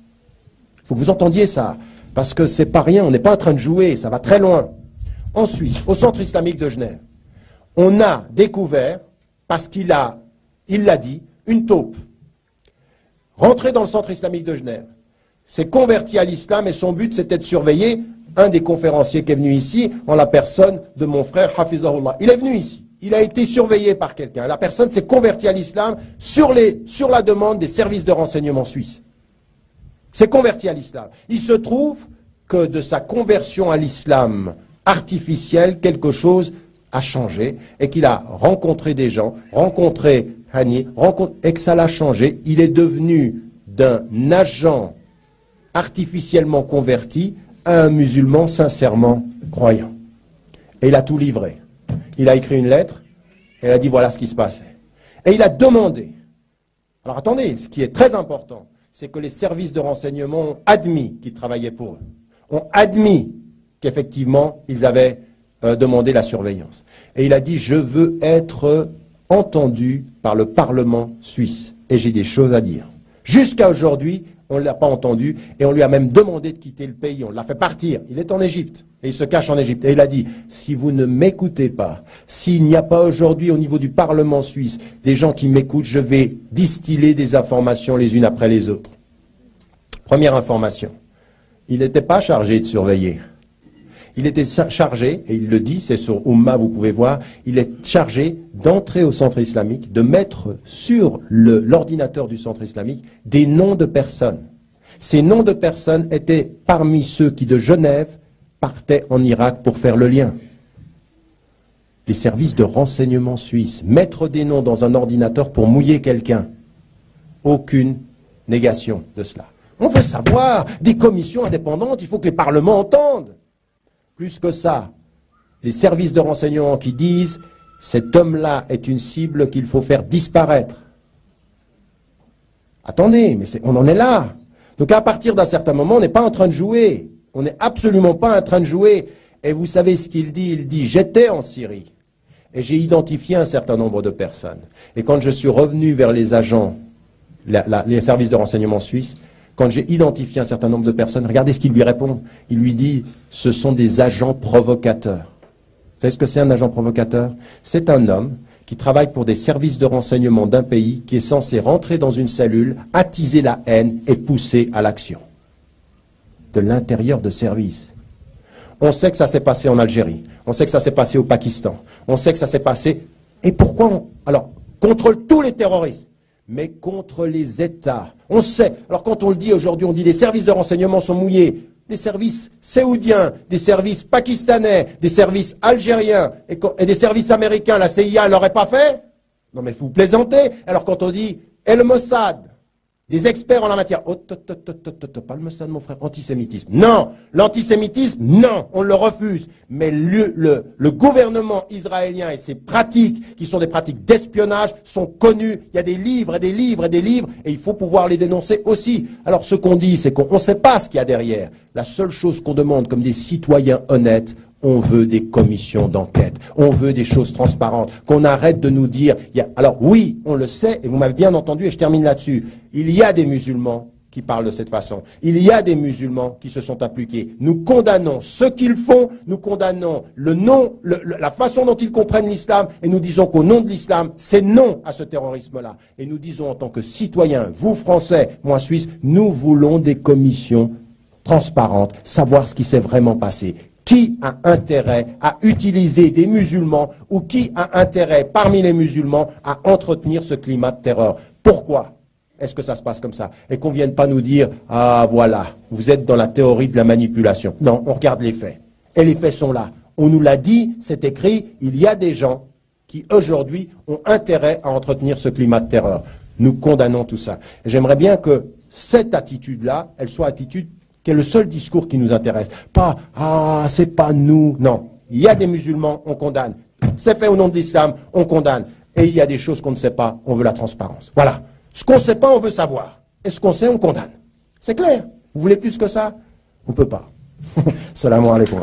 Speaker 3: Il faut que vous entendiez ça, parce que c'est pas rien, on n'est pas en train de jouer, ça va très loin. en Suisse, au Centre islamique de Genève, on a découvert, parce il l'a dit, une taupe rentrée dans le Centre islamique de Genève, s'est converti à l'islam et son but c'était de surveiller un des conférenciers qui est venu ici en la personne de mon frère Hafizahullah. Il est venu ici, il a été surveillé par quelqu'un. La personne s'est convertie à l'islam sur la demande des services de renseignement suisses. S'est converti à l'islam. Il se trouve que de sa conversion à l'islam artificiel, quelque chose a changé et qu'il a rencontré des gens, rencontré Hani, et que ça l'a changé. Il est devenu d'un agent artificiellement converti à un musulman sincèrement croyant. Et il a tout livré. Il a écrit une lettre et il a dit voilà ce qui se passait. Et il a demandé. Alors attendez, ce qui est très important, c'est que les services de renseignement ont admis qu'ils travaillaient pour eux. Ont admis qu'effectivement, ils avaient demandé la surveillance. Et il a dit, je veux être entendu par le Parlement suisse. Et j'ai des choses à dire. Jusqu'à aujourd'hui, on ne l'a pas entendu et on lui a même demandé de quitter le pays. On l'a fait partir. Il est en Égypte et il se cache en Égypte. Et il a dit, si vous ne m'écoutez pas, s'il n'y a pas aujourd'hui au niveau du Parlement suisse des gens qui m'écoutent, je vais distiller des informations les unes après les autres. Première information, il n'était pas chargé de surveiller. Il était chargé, et il le dit, c'est sur Oumma, vous pouvez voir, il est chargé d'entrer au centre islamique, de mettre sur l'ordinateur du centre islamique des noms de personnes. Ces noms de personnes étaient parmi ceux qui de Genève partaient en Irak pour faire le lien. Les services de renseignement suisses, mettre des noms dans un ordinateur pour mouiller quelqu'un. Aucune négation de cela. On veut savoir, des commissions indépendantes, il faut que les parlements entendent. Plus que ça, les services de renseignement qui disent « cet homme-là est une cible qu'il faut faire disparaître ». Attendez, mais on en est là. Donc à partir d'un certain moment, on n'est pas en train de jouer. On n'est absolument pas en train de jouer. Et vous savez ce qu'il dit? Il dit « j'étais en Syrie et j'ai identifié un certain nombre de personnes. Et quand je suis revenu vers les agents, les services de renseignement suisses, quand j'ai identifié un certain nombre de personnes, regardez ce qu'il lui répond. Il lui dit, ce sont des agents provocateurs. Vous savez ce que c'est un agent provocateur? C'est un homme qui travaille pour des services de renseignement d'un pays qui est censé rentrer dans une cellule, attiser la haine et pousser à l'action. De l'intérieur de services. On sait que ça s'est passé en Algérie. On sait que ça s'est passé au Pakistan. On sait que ça s'est passé... Et pourquoi alors, contre tous les terroristes, mais contre les États. On sait, alors quand on le dit aujourd'hui, on dit les services de renseignement sont mouillés. Les services saoudiens, des services pakistanais, des services algériens et des services américains, la CIA ne l'aurait pas fait? Non mais vous plaisantez. Alors quand on dit El Mossad, des experts en la matière, oh, pas le Mossad mon frère, antisémitisme. Non, l'antisémitisme, non, on le refuse. Mais le gouvernement israélien et ses pratiques, qui sont des pratiques d'espionnage, sont connues. Il y a des livres et des livres et des livres, et il faut pouvoir les dénoncer aussi. Alors ce qu'on dit, c'est qu'on ne sait pas ce qu'il y a derrière. La seule chose qu'on demande comme des citoyens honnêtes, on veut des commissions d'enquête, on veut des choses transparentes, qu'on arrête de nous dire... Alors oui, on le sait, et vous m'avez bien entendu, et je termine là-dessus, il y a des musulmans qui parlent de cette façon, il y a des musulmans qui se sont appliqués. Nous condamnons ce qu'ils font, nous condamnons la façon dont ils comprennent l'islam, et nous disons qu'au nom de l'islam, c'est non à ce terrorisme-là. Et nous disons en tant que citoyens, vous Français, moi Suisse, nous voulons des commissions transparentes, savoir ce qui s'est vraiment passé. Qui a intérêt à utiliser des musulmans ou qui a intérêt parmi les musulmans à entretenir ce climat de terreur? Pourquoi est-ce que ça se passe comme ça? Et qu'on ne vienne pas nous dire « Ah voilà, vous êtes dans la théorie de la manipulation ». Non, on regarde les faits. Et les faits sont là. On nous l'a dit, c'est écrit, il y a des gens qui aujourd'hui ont intérêt à entretenir ce climat de terreur. Nous condamnons tout ça. J'aimerais bien que cette attitude-là, elle soit attitude qui est le seul discours qui nous intéresse. Pas « Ah, c'est pas nous ». Non, il y a des musulmans, on condamne. C'est fait au nom de l'islam, on condamne. Et il y a des choses qu'on ne sait pas, on veut la transparence. Voilà. Ce qu'on ne sait pas, on veut savoir. Et ce qu'on sait, on condamne. C'est clair. Vous voulez plus que ça? On ne peut pas. Salam alaikum.